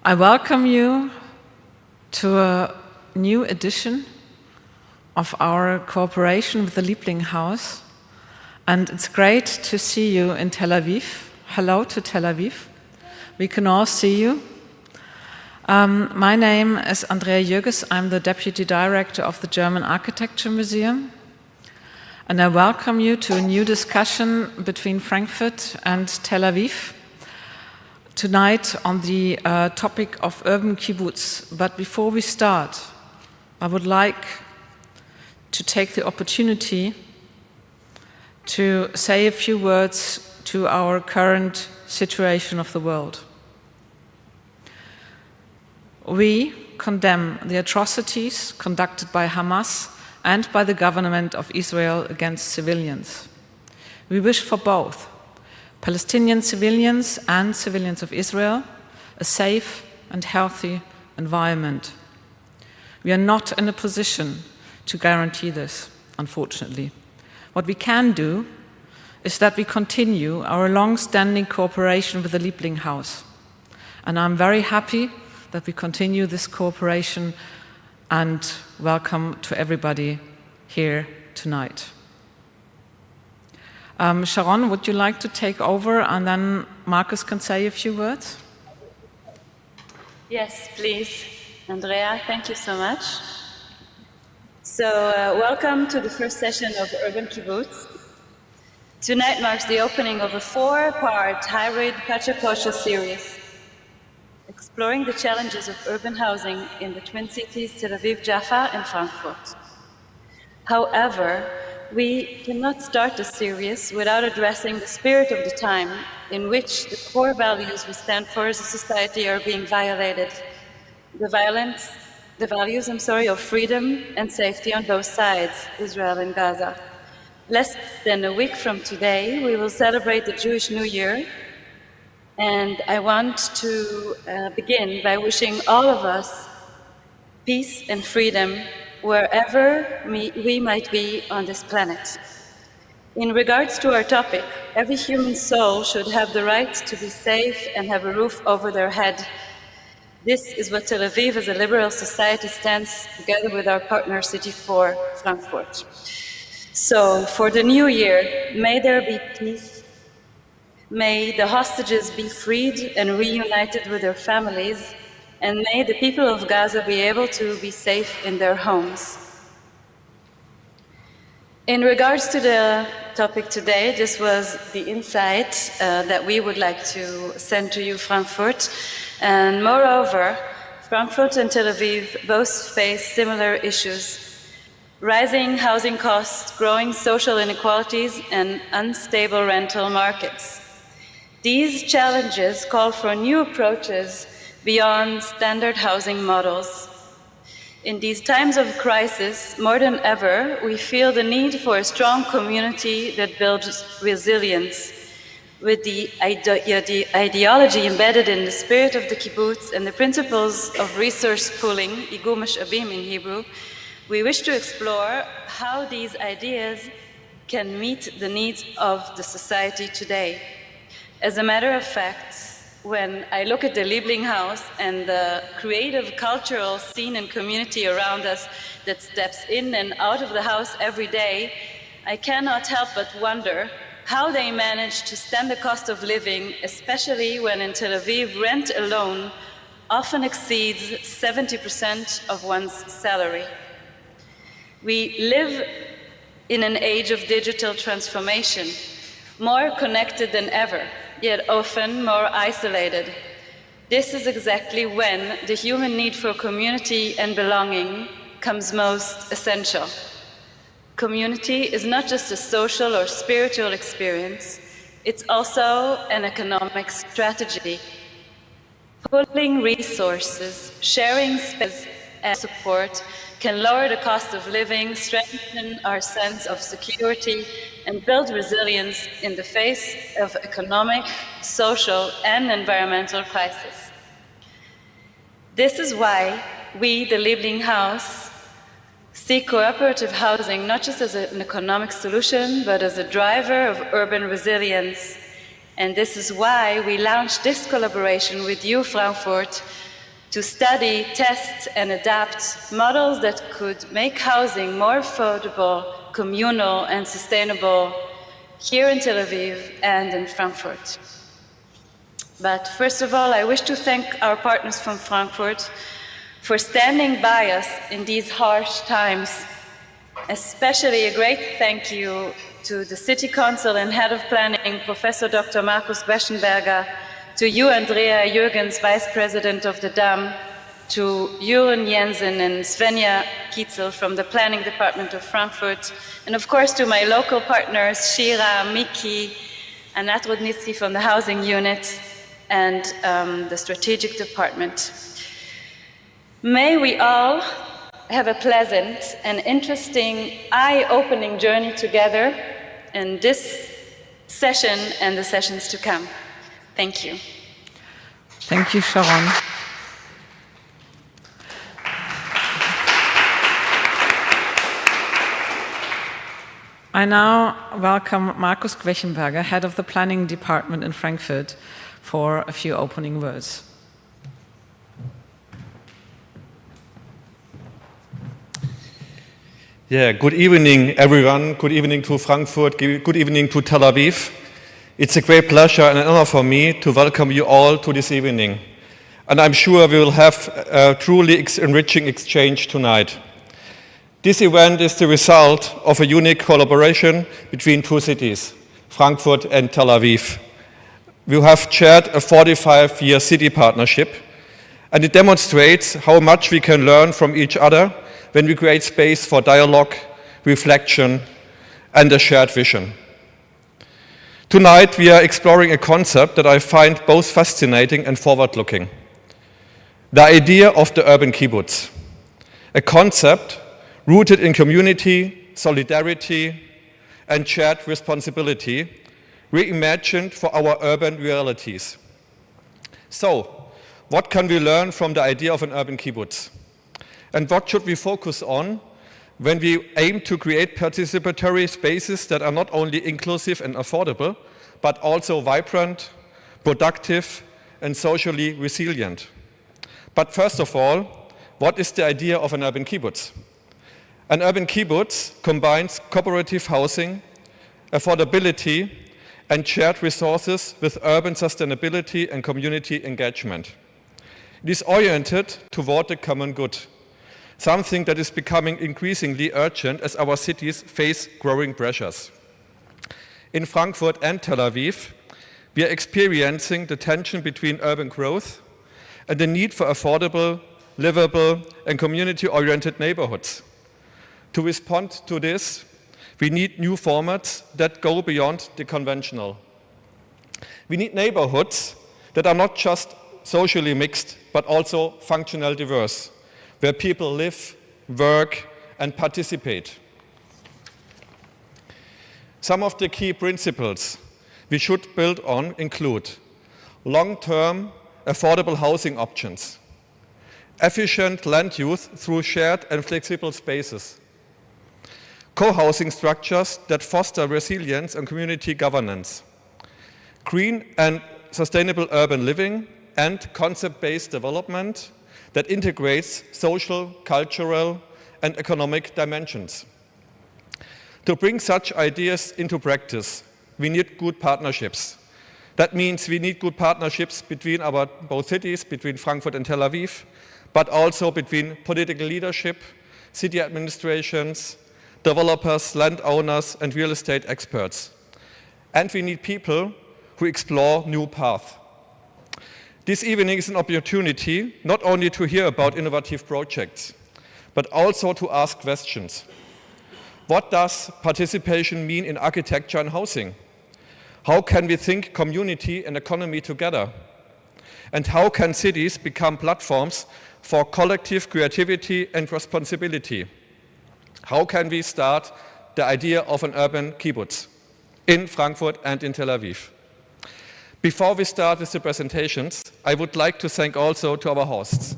I welcome you to a new edition of our cooperation with the Liebling House, and it's great to see you in Tel Aviv. Hello to Tel Aviv. We can all see you. My name is Andrea Jürges. I'm the Deputy Director of the German Architecture Museum, and I welcome you to a new discussion between Frankfurt and Tel Aviv tonight on the topic of urban kibbutz. But before we start, I would like to take the opportunity to say a few words to our current situation of the world. We condemn the atrocities conducted by Hamas and by the government of Israel against civilians. We wish for both Palestinian civilians and civilians of Israel a safe and healthy environment. We are not in a position to guarantee this, unfortunately. What we can do is that we continue our long-standing cooperation with the Liebling House. And I'm very happy that we continue this cooperation, and welcome to everybody here tonight. Sharon, would you like to take over, and then Marcus can say a few words? Yes, please. Andrea, thank you so much. So, welcome to the first session of Urban Kibbutz. Tonight marks the opening of a 4-part hybrid PechaKucha series, exploring the challenges of urban housing in the Twin Cities, Tel Aviv, Jaffa, and Frankfurt. However, we cannot start the series without addressing the spirit of the time in which the core values we stand for as a society are being violated. The values of freedom and safety on both sides, Israel and Gaza. Less than a week from today, we will celebrate the Jewish New Year, and I want to begin by wishing all of us peace and freedom wherever we might be on this planet. In regards to our topic, every human soul should have the right to be safe and have a roof over their head. This is what Tel Aviv as a liberal society stands together with our partner city for, Frankfurt. So for the new year, may there be peace. May the hostages be freed and reunited with their families, and may the people of Gaza be able to be safe in their homes. In regards to the topic today, this was the insight that we would like to send to you, Frankfurt. And moreover, Frankfurt and Tel Aviv both face similar issues: rising housing costs, growing social inequalities, and unstable rental markets. These challenges call for new approaches beyond standard housing models. In these times of crisis, more than ever, we feel the need for a strong community that builds resilience. With the ideology embedded in the spirit of the kibbutz and the principles of resource pooling, igu mash'abim in Hebrew, we wish to explore how these ideas can meet the needs of the society today. As a matter of fact, when I look at the Liebling House and the creative cultural scene and community around us that steps in and out of the house every day, I cannot help but wonder how they manage to stand the cost of living, especially when in Tel Aviv rent alone often exceeds 70% of one's salary. We live in an age of digital transformation, more connected than ever, yet often more isolated. This is exactly when the human need for community and belonging comes most essential. Community is not just a social or spiritual experience, it's also an economic strategy. Pooling resources, sharing space and support can lower the cost of living, strengthen our sense of security, and build resilience in the face of economic, social, and environmental crisis. This is why we, the Liebling House, see cooperative housing not just as an economic solution, but as a driver of urban resilience. And this is why we launched this collaboration with you, Frankfurt, to study, test, and adapt models that could make housing more affordable, communal, and sustainable here in Tel Aviv and in Frankfurt. But first of all, I wish to thank our partners from Frankfurt for standing by us in these harsh times. Especially a great thank you to the City Council and Head of Planning, Professor Dr. Markus Gweschenberger, to you, Andrea Jürgens, Vice President of the DAM, to Jürgen Jensen and Svenja Kietzel from the Planning Department of Frankfurt, and of course to my local partners, Shira, Miki, and Atrudnitsky from the Housing Unit and the Strategic Department. May we all have a pleasant and interesting, eye-opening journey together in this session and the sessions to come. Thank you. Thank you, Sharon. I now welcome Markus Gweschenberger, Head of the Planning Department in Frankfurt, for a few opening words. Yeah, good evening, everyone. Good evening to Frankfurt. Good evening to Tel Aviv. It's a great pleasure and an honor for me to welcome you all to this evening. And I'm sure we will have a truly enriching exchange tonight. This event is the result of a unique collaboration between two cities, Frankfurt and Tel Aviv. We have shared a 45-year city partnership, and it demonstrates how much we can learn from each other when we create space for dialogue, reflection, and a shared vision. Tonight, we are exploring a concept that I find both fascinating and forward-looking. The idea of the urban kibbutz, a concept rooted in community, solidarity, and shared responsibility, reimagined for our urban realities. So, what can we learn from the idea of an urban kibbutz? And what should we focus on when we aim to create participatory spaces that are not only inclusive and affordable, but also vibrant, productive, and socially resilient? But first of all, what is the idea of an urban kibbutz? An urban kibbutz combines cooperative housing, affordability, and shared resources with urban sustainability and community engagement. It is oriented toward the common good, something that is becoming increasingly urgent as our cities face growing pressures. In Frankfurt and Tel Aviv, we are experiencing the tension between urban growth and the need for affordable, livable, and community-oriented neighborhoods. To respond to this, we need new formats that go beyond the conventional. We need neighborhoods that are not just socially mixed, but also functional diverse, where people live, work, and participate. Some of the key principles we should build on include long-term, affordable housing options, efficient land use through shared and flexible spaces, co-housing structures that foster resilience and community governance, green and sustainable urban living, and concept-based development that integrates social, cultural, and economic dimensions. To bring such ideas into practice, we need good partnerships. That means we need good partnerships between our both cities, between Frankfurt and Tel Aviv, but also between political leadership, city administrations, developers, landowners, and real estate experts. And we need people who explore new paths. This evening is an opportunity not only to hear about innovative projects, but also to ask questions. What does participation mean in architecture and housing? How can we think community and economy together? And how can cities become platforms for collective creativity and responsibility? How can we start the idea of an urban kibbutz in Frankfurt and in Tel Aviv? Before we start with the presentations, I would like to thank also to our hosts.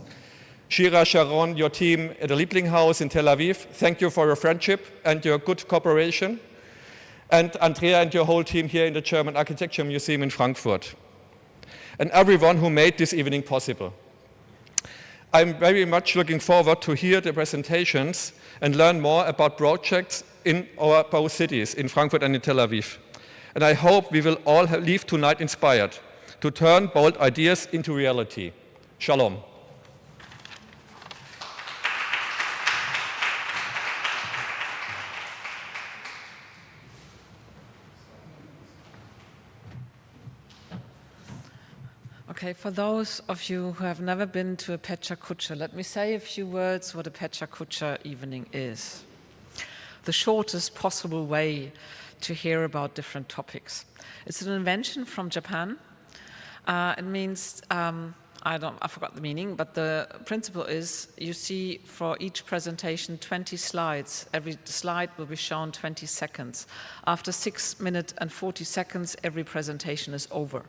Shira, Sharon, your team at the Liebling House in Tel Aviv, thank you for your friendship and your good cooperation. And Andrea and your whole team here in the German Architecture Museum in Frankfurt. And everyone who made this evening possible. I'm very much looking forward to hear the presentations and learn more about projects in our both cities, in Frankfurt and in Tel Aviv. And I hope we will all leave tonight inspired to turn bold ideas into reality. Shalom. Okay, for those of you who have never been to a PechaKucha, let me say a few words what a PechaKucha evening is. The shortest possible way to hear about different topics. It's an invention from Japan. It means, I forgot the meaning, but the principle is you see for each presentation 20 slides. Every slide will be shown 20 seconds. After 6 minutes and 40 seconds, every presentation is over.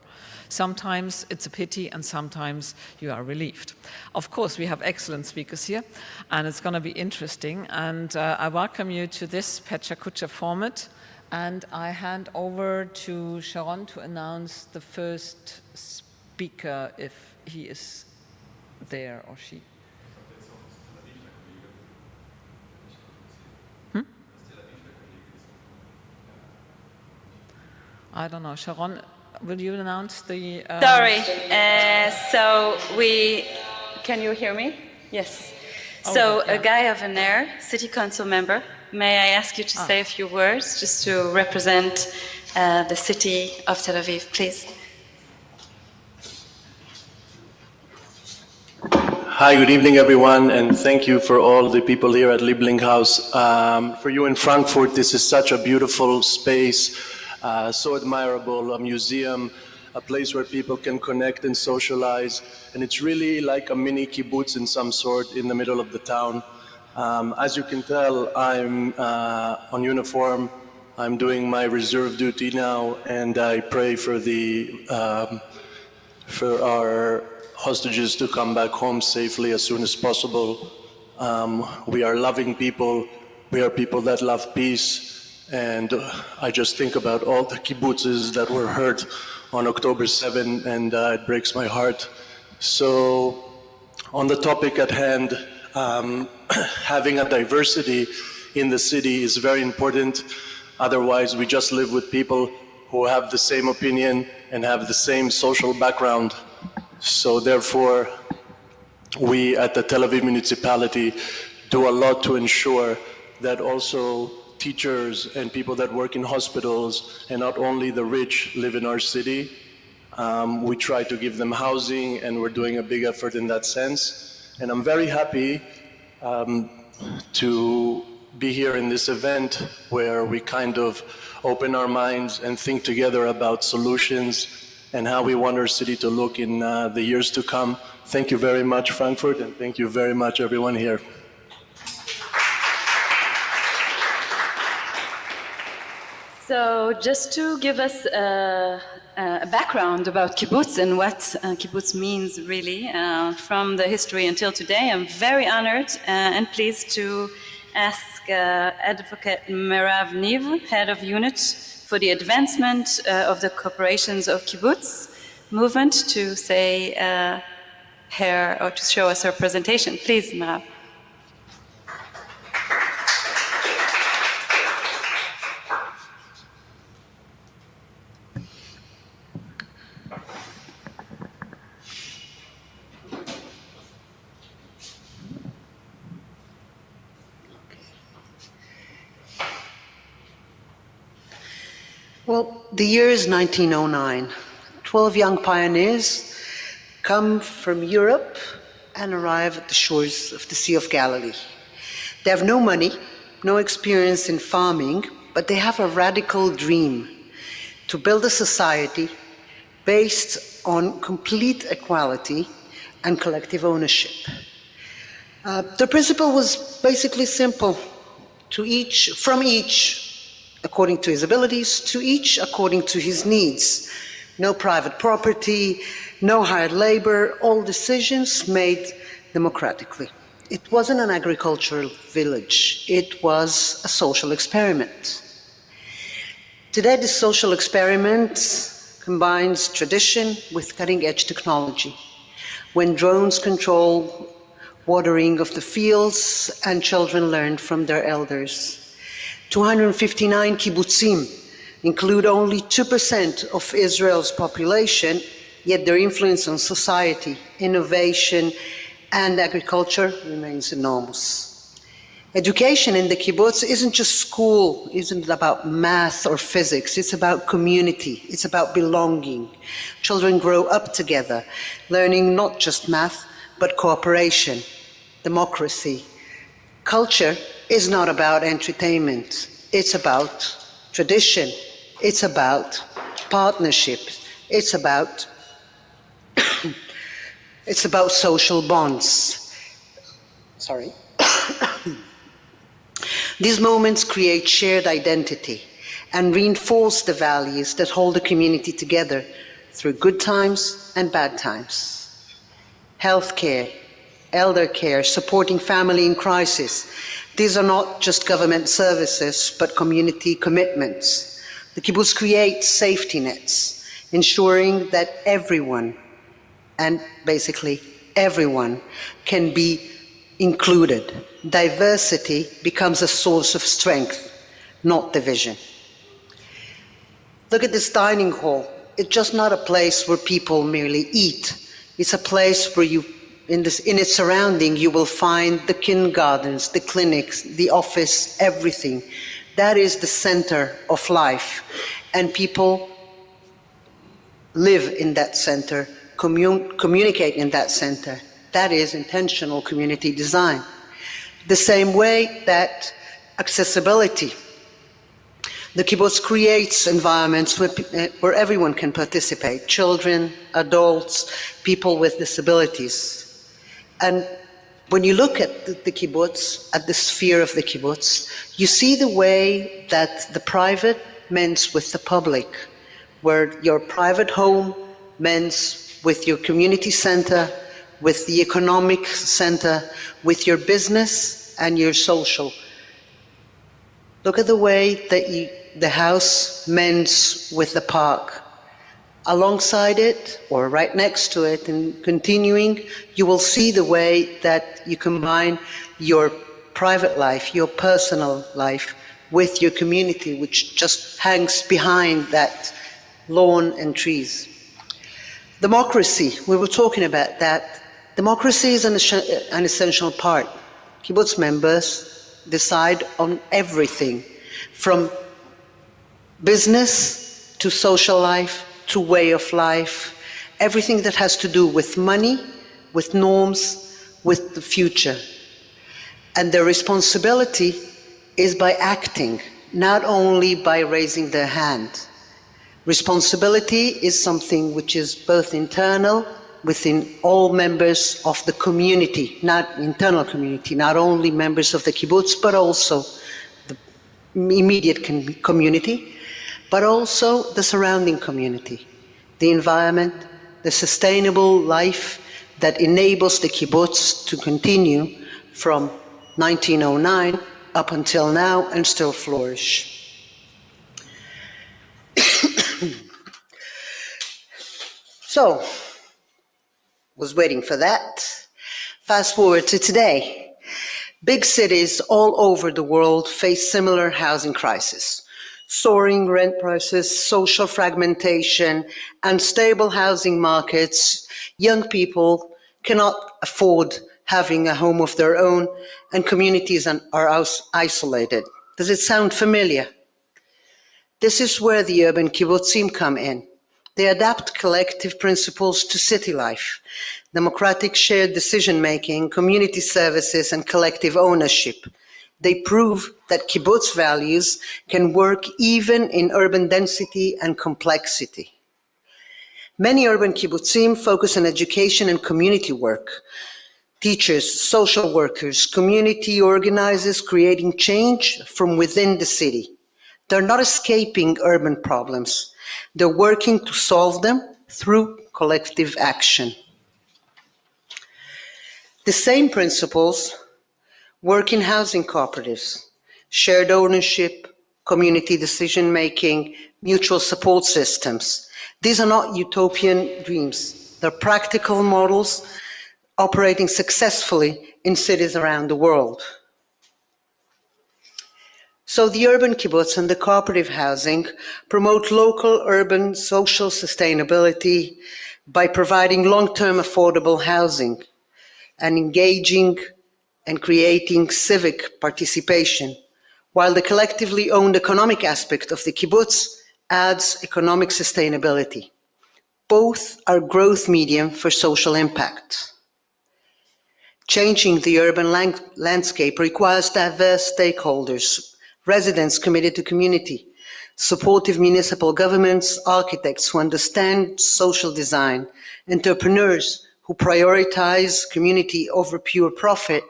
Sometimes it's a pity and sometimes you are relieved. Of course, we have excellent speakers here and it's going to be interesting. And I welcome you to this PechaKucha format. And I hand over to Sharon to announce the first speaker, if he is there or she. I don't know. Sharon, will you announce the... Sorry. Can you hear me? Yes. A guy of einer, city council member, may I ask you to say a few words just to represent the city of Tel Aviv, please? Hi, good evening, everyone, and thank you for all the people here at Liebling House. For you in Frankfurt, this is such a beautiful space, so admirable, a museum, a place where people can connect and socialize, and it's really like a mini kibbutz in some sort in the middle of the town. As you can tell, I'm on uniform. I'm doing my reserve duty now, and I pray for our hostages to come back home safely as soon as possible. We are loving people. We are people that love peace. And I just think about all the kibbutzes that were hurt on October 7, and it breaks my heart. So on the topic at hand, having a diversity in the city is very important. Otherwise, we just live with people who have the same opinion and have the same social background. So therefore, we at the Tel Aviv municipality do a lot to ensure that also teachers and people that work in hospitals and not only the rich live in our city. We try to give them housing, and we're doing a big effort in that sense. And I'm very happy to be here in this event where we kind of open our minds and think together about solutions and how we want our city to look in the years to come. Thank you very much, Frankfurt, and thank you very much, everyone here. So just to give us a background about kibbutz and what kibbutz means really from the history until today, I'm very honored and pleased to ask Advocate Merav Niv, Head of Unit for the Advancement of the Corporations of Kibbutz movement, to say to show us her presentation. Please, Merav. Well, the year is 1909. 12 young pioneers come from Europe and arrive at the shores of the Sea of Galilee. They have no money, no experience in farming, but they have a radical dream to build a society based on complete equality and collective ownership. The principle was basically simple: from each according to his abilities, to each according to his needs. No private property, no hired labor, all decisions made democratically. It wasn't an agricultural village, it was a social experiment. Today, this social experiment combines tradition with cutting-edge technology. When drones control watering of the fields, and children learn from their elders. 259 kibbutzim include only 2% of Israel's population, yet their influence on society, innovation, and agriculture remains enormous. Education in the kibbutz isn't just school, isn't about math or physics, it's about community, it's about belonging. Children grow up together, learning not just math, but cooperation, democracy. Culture is not about entertainment, it's about tradition, it's about partnership, it's about social bonds. Sorry. These moments create shared identity and reinforce the values that hold the community together through good times and bad times. Healthcare, elder care, supporting family in crisis. These are not just government services, but community commitments. The kibbutz creates safety nets, ensuring that everyone, and basically everyone, can be included. Diversity becomes a source of strength, not division. Look at this dining hall. It's just not a place where people merely eat. It's a place where in its surrounding, you will find the kindergartens, the clinics, the office, everything. That is the center of life. And people live in that center, communicate in that center. That is intentional community design. The same way that accessibility. The kibbutz creates environments where everyone can participate, children, adults, people with disabilities. And when you look at the kibbutz, at the sphere of the kibbutz, you see the way that the private mends with the public, where your private home mends with your community center, with the economic center, with your business and your social. Look at the way that the house mends with the park. Alongside it, or right next to it, and continuing, you will see the way that you combine your private life, your personal life, with your community, which just hangs behind that lawn and trees. Democracy, we were talking about that. Democracy is an essential part. Kibbutz members decide on everything, from business to social life to way of life, everything that has to do with money, with norms, with the future. And their responsibility is by acting, not only by raising their hand. Responsibility is something which is both internal, within all members of the community, not internal community, not only members of the kibbutz, but also the immediate community, but also the surrounding community, the environment, the sustainable life that enables the kibbutz to continue from 1909 up until now and still flourish. So, was waiting for that. Fast forward to today. Big cities all over the world face similar housing crises. Soaring rent prices, social fragmentation, unstable housing markets. Young people cannot afford having a home of their own, and communities are isolated. Does it sound familiar? This is where the urban kibbutzim come in. They adapt collective principles to city life, democratic shared decision-making, community services, and collective ownership. They prove that kibbutz values can work even in urban density and complexity. Many urban kibbutzim focus on education and community work. Teachers, social workers, community organizers creating change from within the city. They're not escaping urban problems. They're working to solve them through collective action. The same principles work in housing cooperatives, shared ownership, community decision-making, mutual support systems. These are not utopian dreams. They're practical models operating successfully in cities around the world. So the urban kibbutz and the cooperative housing promote local urban social sustainability by providing long-term affordable housing and engaging and creating civic participation, while the collectively owned economic aspect of the kibbutz adds economic sustainability. Both are growth medium for social impact. Changing the urban landscape requires diverse stakeholders, residents committed to community, supportive municipal governments, architects who understand social design, entrepreneurs who prioritize community over pure profit,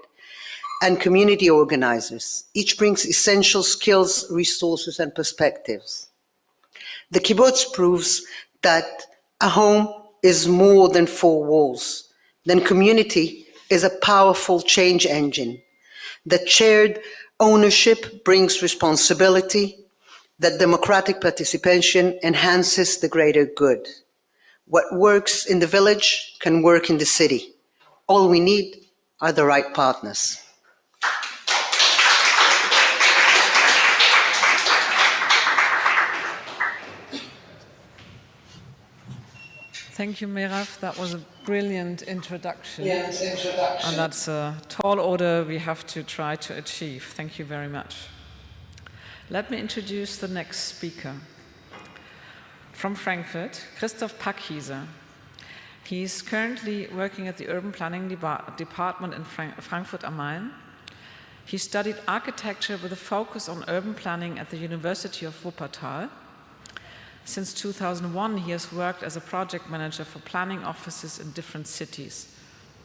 and community organizers. Each brings essential skills, resources, and perspectives. The kibbutz proves that a home is more than four walls. Then community is a powerful change engine. That shared ownership brings responsibility, that democratic participation enhances the greater good. What works in the village can work in the city. All we need are the right partners. Thank you, Merav. That was a brilliant introduction. Yes, introduction. And that's a tall order we have to try to achieve. Thank you very much. Let me introduce the next speaker. From Frankfurt, Christoph Packhieser. He's currently working at the Urban Planning Department in Frankfurt am Main. He studied architecture with a focus on urban planning at the University of Wuppertal. Since 2001, he has worked as a project manager for planning offices in different cities,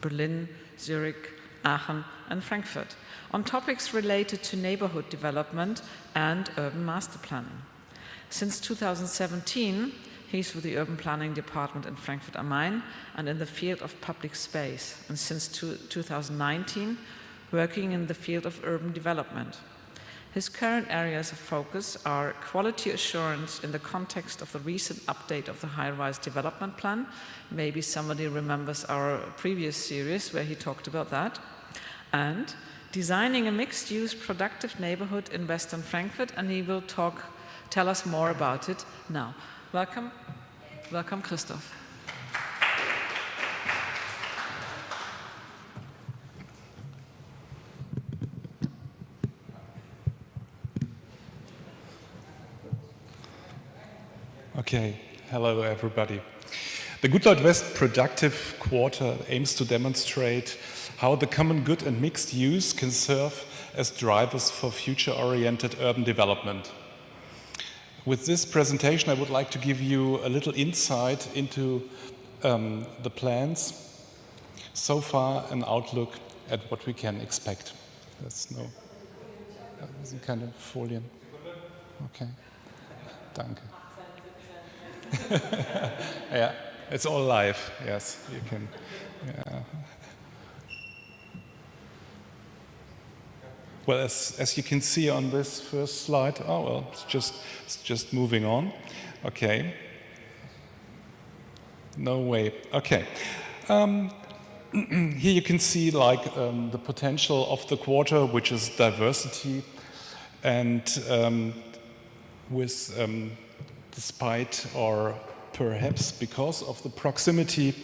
Berlin, Zurich, Aachen, and Frankfurt, on topics related to neighborhood development and urban master planning. Since 2017, he's with the Urban Planning Department in Frankfurt am Main and in the field of public space, and since 2019, working in the field of urban development. His current areas of focus are quality assurance in the context of the recent update of the high-rise development plan. Maybe somebody remembers our previous series where he talked about that. And designing a mixed-use productive neighborhood in Western Frankfurt, and he will tell us more about it now. Welcome, Christoph. Okay, hello everybody. The Gutleut-West Productive Quarter aims to demonstrate how the common good and mixed use can serve as drivers for future-oriented urban development. With this presentation, I would like to give you a little insight into the plans, so far an outlook at what we can expect. That's no, das ist keine Folien. Okay, danke. Yeah, it's all live. Yes, you can. Yeah. Well, as you can see on this first slide, oh well, it's just moving on. Okay. No way. Okay. Here you can see like the potential of the quarter, which is diversity, and with despite or perhaps because of the proximity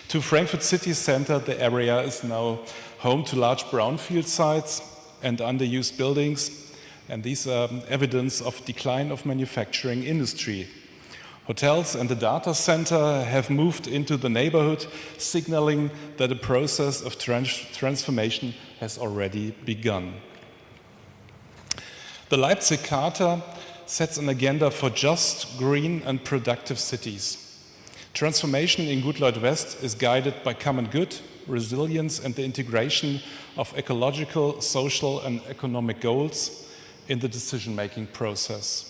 to Frankfurt city center, the area is now home to large brownfield sites and underused buildings, and these are evidence of decline of manufacturing industry. Hotels and the data center have moved into the neighborhood, signaling that a process of transformation has already begun. The Leipzig Charta sets an agenda for just, green and productive cities. Transformation in Gutleut-West is guided by common good, resilience and the integration of ecological, social and economic goals in the decision-making process.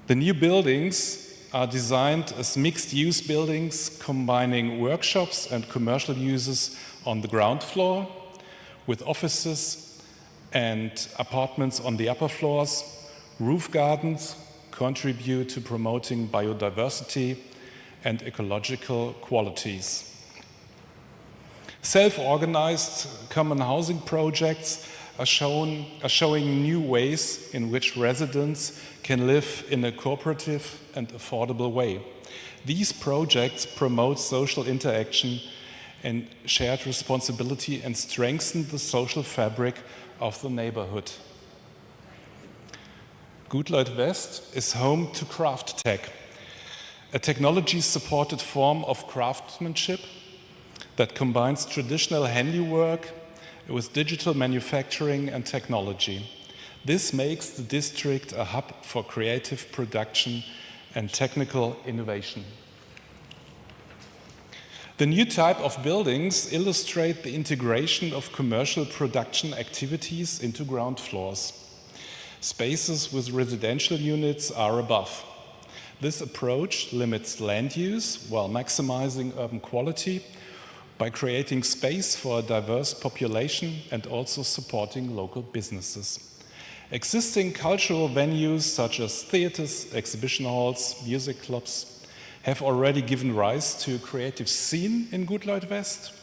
The new buildings are designed as mixed-use buildings combining workshops and commercial uses on the ground floor with offices and apartments on the upper floors. Roof gardens contribute to promoting biodiversity and ecological qualities. Self-organized common housing projects are showing new ways in which residents can live in a cooperative and affordable way. These projects promote social interaction and shared responsibility and strengthen the social fabric of the neighborhood. Gutleut-West is home to craft tech, a technology-supported form of craftsmanship that combines traditional handiwork with digital manufacturing and technology. This makes the district a hub for creative production and technical innovation. The new type of buildings illustrate the integration of commercial production activities into ground floors. Spaces with residential units are above. This approach limits land use while maximizing urban quality by creating space for a diverse population and also supporting local businesses. Existing cultural venues such as theaters, exhibition halls, music clubs have already given rise to a creative scene in Gutleut-West.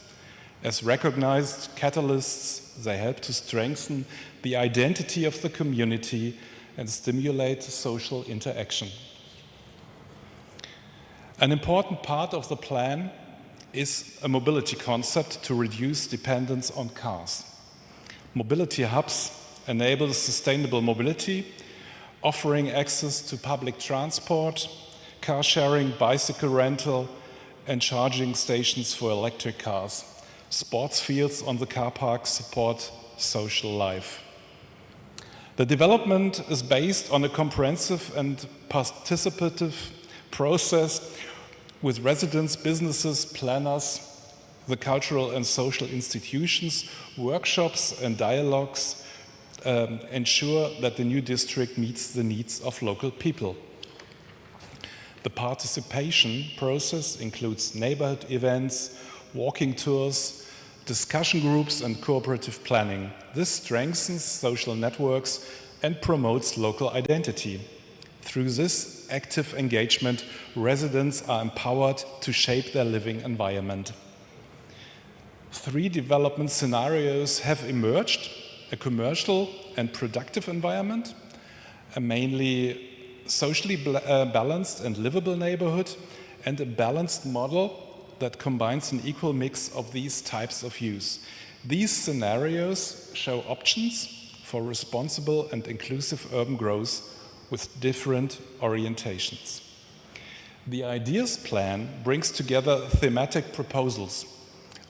As recognized catalysts, they help to strengthen the identity of the community and stimulate social interaction. An important part of the plan is a mobility concept to reduce dependence on cars. Mobility hubs enable sustainable mobility, offering access to public transport, car sharing, bicycle rental, and charging stations for electric cars. Sports fields on the car park support social life. The development is based on a comprehensive and participative process with residents, businesses, planners, the cultural and social institutions, workshops and dialogues ensure that the new district meets the needs of local people. The participation process includes neighborhood events, walking tours, discussion groups and cooperative planning. This strengthens social networks and promotes local identity. Through this active engagement, residents are empowered to shape their living environment. 3 development scenarios have emerged: a commercial and productive environment, a mainly socially balanced and livable neighborhood, and a balanced model that combines an equal mix of these types of use. These scenarios show options for responsible and inclusive urban growth with different orientations. The Ideas Plan brings together thematic proposals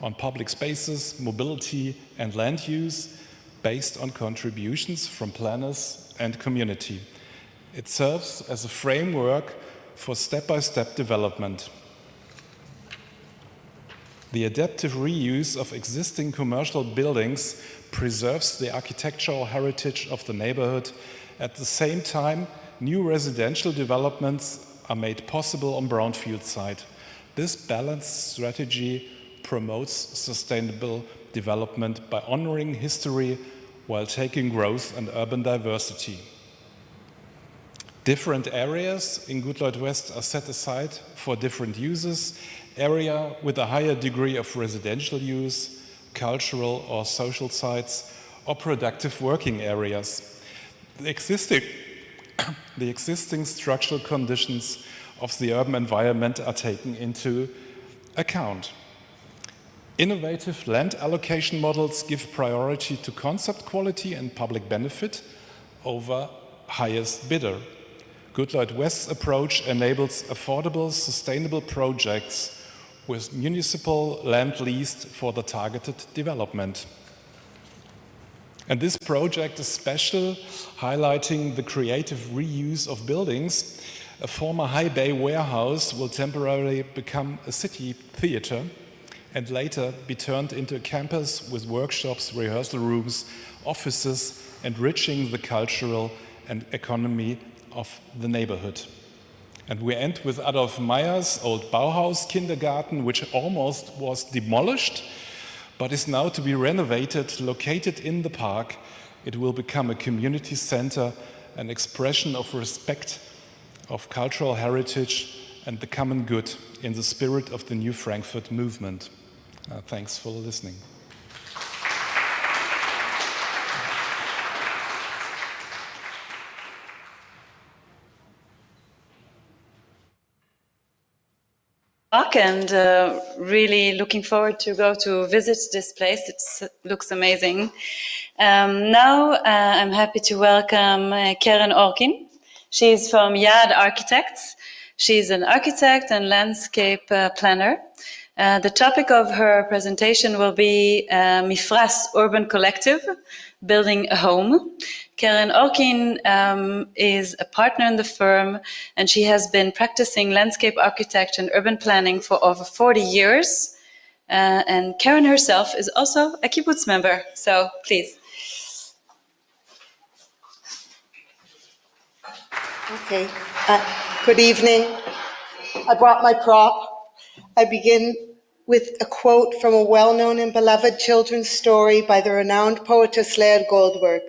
on public spaces, mobility, and land use based on contributions from planners and community. It serves as a framework for step-by-step development. The adaptive reuse of existing commercial buildings preserves the architectural heritage of the neighborhood. At the same time, new residential developments are made possible on brownfield site. This balanced strategy promotes sustainable development by honoring history while taking growth and urban diversity. Different areas in Gutleut-West are set aside for different uses: area with a higher degree of residential use, cultural or social sites, or productive working areas. The existing structural conditions of the urban environment are taken into account. Innovative land allocation models give priority to concept quality and public benefit over highest bidder. Gutleut-West's approach enables affordable, sustainable projects with municipal land leased for the targeted development. And this project is special, highlighting the creative reuse of buildings. A former high bay warehouse will temporarily become a city theater and later be turned into a campus with workshops, rehearsal rooms, offices, enriching the cultural and economy of the neighborhood. And we end with Adolf Meyer's old Bauhaus kindergarten, which almost was demolished, but is now to be renovated, located in the park. It will become a community center, an expression of respect of cultural heritage and the common good in the spirit of the New Frankfurt movement. Thanks for listening. And really looking forward to go to visit this place. It looks amazing. Now I'm happy to welcome Keren Orkin. She's from Yad Architects. She's an architect and landscape planner. The topic of her presentation will be Mifras Urban Collective, building a home. Keren Orkin is a partner in the firm, and she has been practicing landscape architecture and urban planning for over 40 years. And Keren herself is also a Kibbutz member, so please. Okay, good evening. I brought my prop. I begin with a quote from a well-known and beloved children's story by the renowned poetess Leah Goldberg.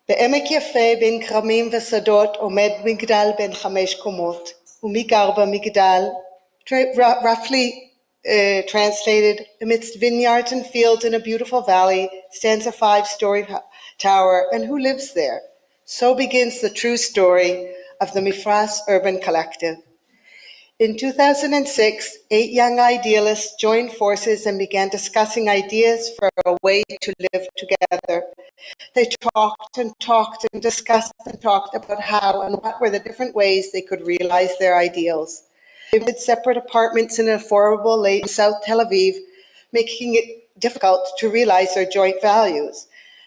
בעמק יפה בין כרמים ושדות עומד מגדל בין 5 קומות, ומי גר במגדל? Roughly translated, amidst vineyards and fields in a beautiful valley stands a 5-story tower, and who lives there? So begins the true story of the Mifras Urban Collective. In 2006, 8 young idealists joined forces and began discussing ideas for a way to live together. They talked and discussed and talked about how and what were the different ways they could realize their ideals. They lived separate apartments in an affordable lane in South Tel Aviv, making it difficult to realize their joint values,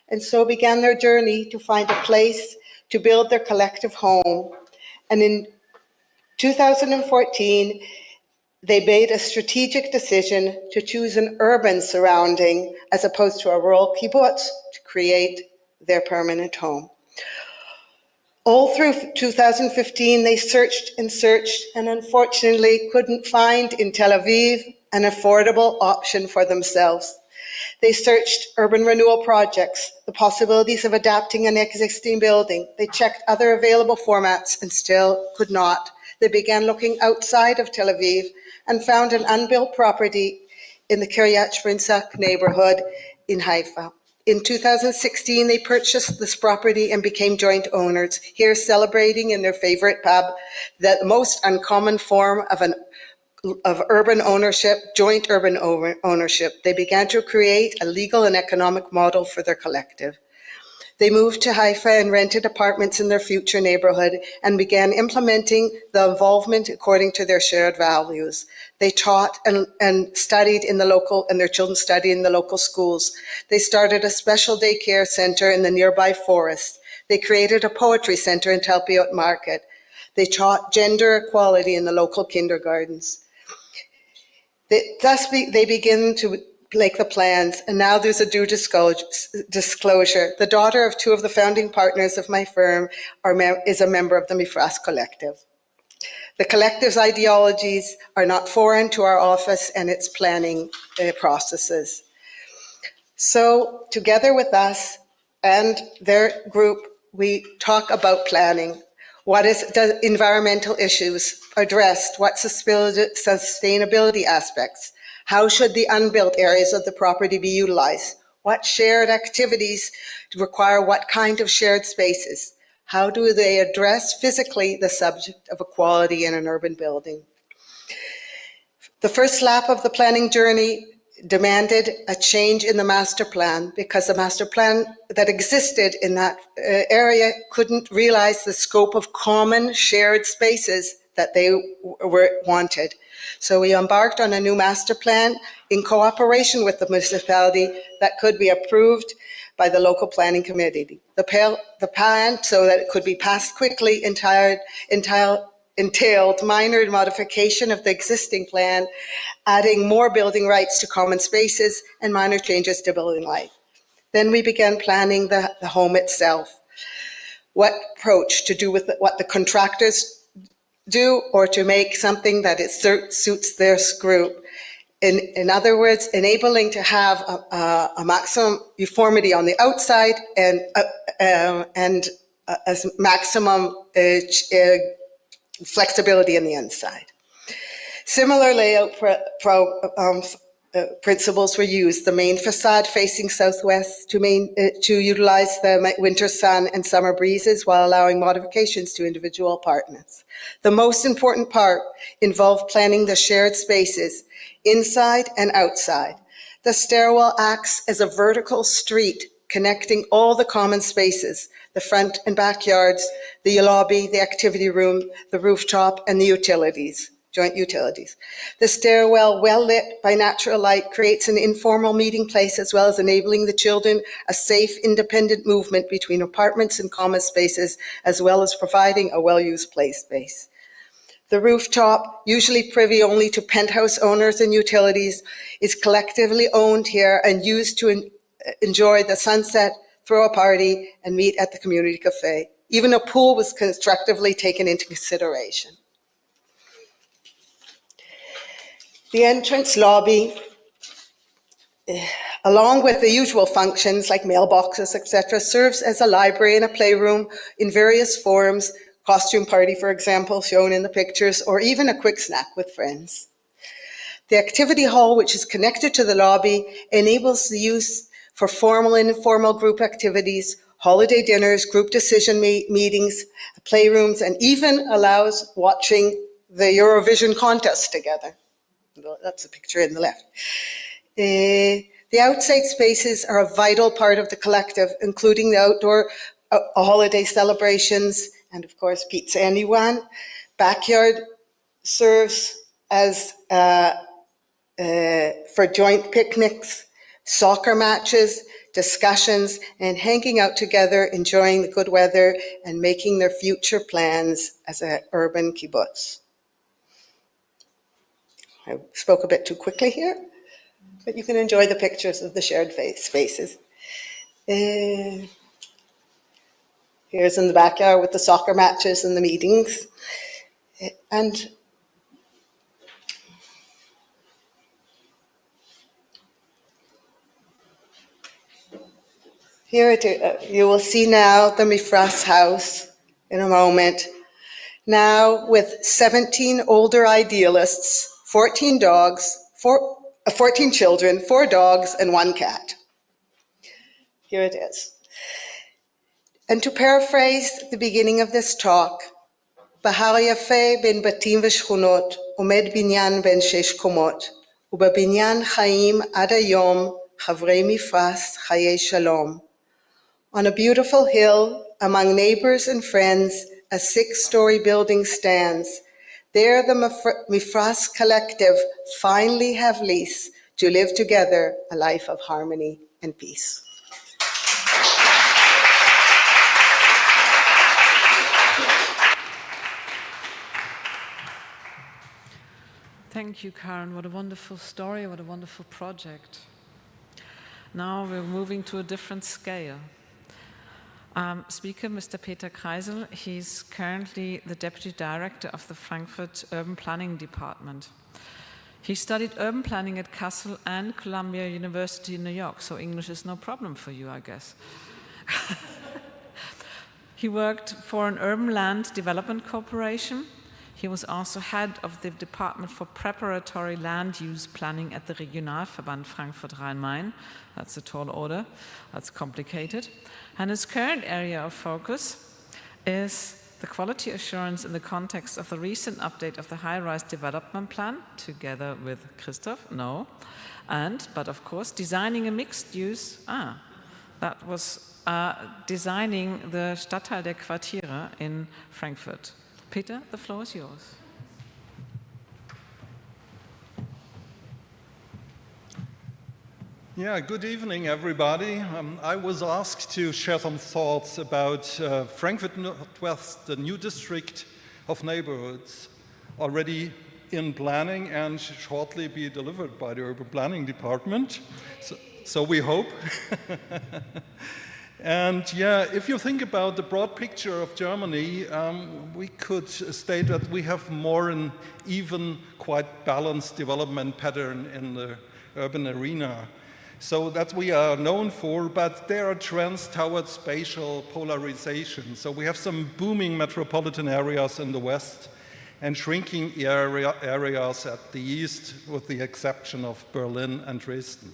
and so began their journey to find a place to build their collective home. And in 2014, they made a strategic decision to choose an urban surrounding as opposed to a rural kibbutz to create their permanent home. All through 2015, they searched and unfortunately couldn't find in Tel Aviv an affordable option for themselves. They searched urban renewal projects, the possibilities of adapting an existing building. They checked other available formats and still could not. They began looking outside of Tel Aviv and found an unbuilt property in the Kiryat Shprintzak neighborhood in Haifa. In 2016, they purchased this property and became joint owners, here celebrating in their favorite pub the most uncommon form of urban ownership, joint urban ownership. They began to create a legal and economic model for their collective. They moved to Haifa and rented apartments in their future neighborhood and began implementing the involvement according to their shared values. They taught and studied in the local, and their children studied in the local schools. They started a special daycare center in the nearby forest. They created a poetry center in Talpiot Market. They taught gender equality in the local kindergartens. They begin to make the plans, and now there's a due disclosure. The daughter of 2 of the founding partners of my firm is a member of the Mifras Collective. The collective's ideologies are not foreign to our office and its planning processes. So together with us and their group, we talk about planning. What is the environmental issues addressed? What sustainability aspects? How should the unbuilt areas of the property be utilized? What shared activities require what kind of shared spaces? How do they address physically the subject of equality in an urban building? The first lap of the planning journey demanded a change in the master plan because the master plan that existed in that area couldn't realize the scope of common shared spaces that they wanted. So we embarked on a new master plan in cooperation with the municipality that could be approved by the local planning committee. The plan, so that it could be passed quickly, entailed minor modification of the existing plan, adding more building rights to common spaces and minor changes to building life. Then we began planning the home itself. What approach to do with what the contractors do, or to make something that it suits their group. In other words, enabling to have a maximum uniformity on the outside and as maximum flexibility in the inside. Similar layout principles were used. The main facade facing southwest to utilize the winter sun and summer breezes while allowing modifications to individual apartments. The most important part involved planning the shared spaces inside and outside. The stairwell acts as a vertical street connecting all the common spaces, the front and backyards, the lobby, the activity room, the rooftop, and the utilities. Joint utilities. The stairwell, well lit by natural light, creates an informal meeting place as well as enabling the children a safe, independent movement between apartments and common spaces, as well as providing a well-used play space. The rooftop, usually privy only to penthouse owners and utilities, is collectively owned here and used to enjoy the sunset, throw a party, and meet at the community cafe. Even a pool was constructively taken into consideration. The entrance lobby, along with the usual functions like mailboxes, etc., serves as a library and a playroom in various forms, costume party, for example, shown in the pictures, or even a quick snack with friends. The activity hall, which is connected to the lobby, enables the use for formal and informal group activities, holiday dinners, group decision meetings, playrooms, and even allows watching the Eurovision contest together. That's the picture in the left. The outside spaces are a vital part of the collective, including the outdoor holiday celebrations and, of course, pizza anyone. Backyard serves as for joint picnics, soccer matches, discussions, and hanging out together, enjoying the good weather, and making their future plans as an urban kibbutz. I spoke a bit too quickly here, but you can enjoy the pictures of the shared spaces. Here's in the backyard with the soccer matches and the meetings. And here you will see now the Mifras house in a moment. Now with 17 older idealists, 14 children, 4 dogs, and 1 cat. Here it is. And to paraphrase the beginning of this talk, בהר יפה בין בתים ושכונות, עומד בניין בן 6 קומות, ובבניין חיים עד היום חברי מפרש חיי שלום. On a beautiful hill, among neighbors and friends, a 6-story building stands. There the Mifras collective finally have lease to live together a life of harmony and peace. Thank you, Karen. What a wonderful story, what a wonderful project. Now we're moving to a different scale. Speaker, Mr. Peter Kreisel, he's currently the Deputy Director of the Frankfurt Urban Planning Department. He studied urban planning at Kassel and Columbia University in New York, so English is no problem for you, I guess. He worked for an urban land development corporation. He was also head of the Department for Preparatory Land Use Planning at the Regionalverband Frankfurt Rhein-Main. That's a tall order, that's complicated. And his current area of focus is the quality assurance in the context of the recent update of the high-rise development plan, together with Christoph, but of course, designing a mixed use, that was designing the Stadtteil der Quartiere in Frankfurt. Peter, the floor is yours. Yeah, good evening, everybody. I was asked to share some thoughts about Frankfurt Northwest, the new district of neighborhoods, already in planning and shortly be delivered by the Urban Planning Department. So we hope. And yeah, if you think about the broad picture of Germany, we could state that we have more an even, quite balanced development pattern in the urban arena. So that we are known for, but there are trends towards spatial polarization. So we have some booming metropolitan areas in the west, and shrinking areas at the east, with the exception of Berlin and Dresden.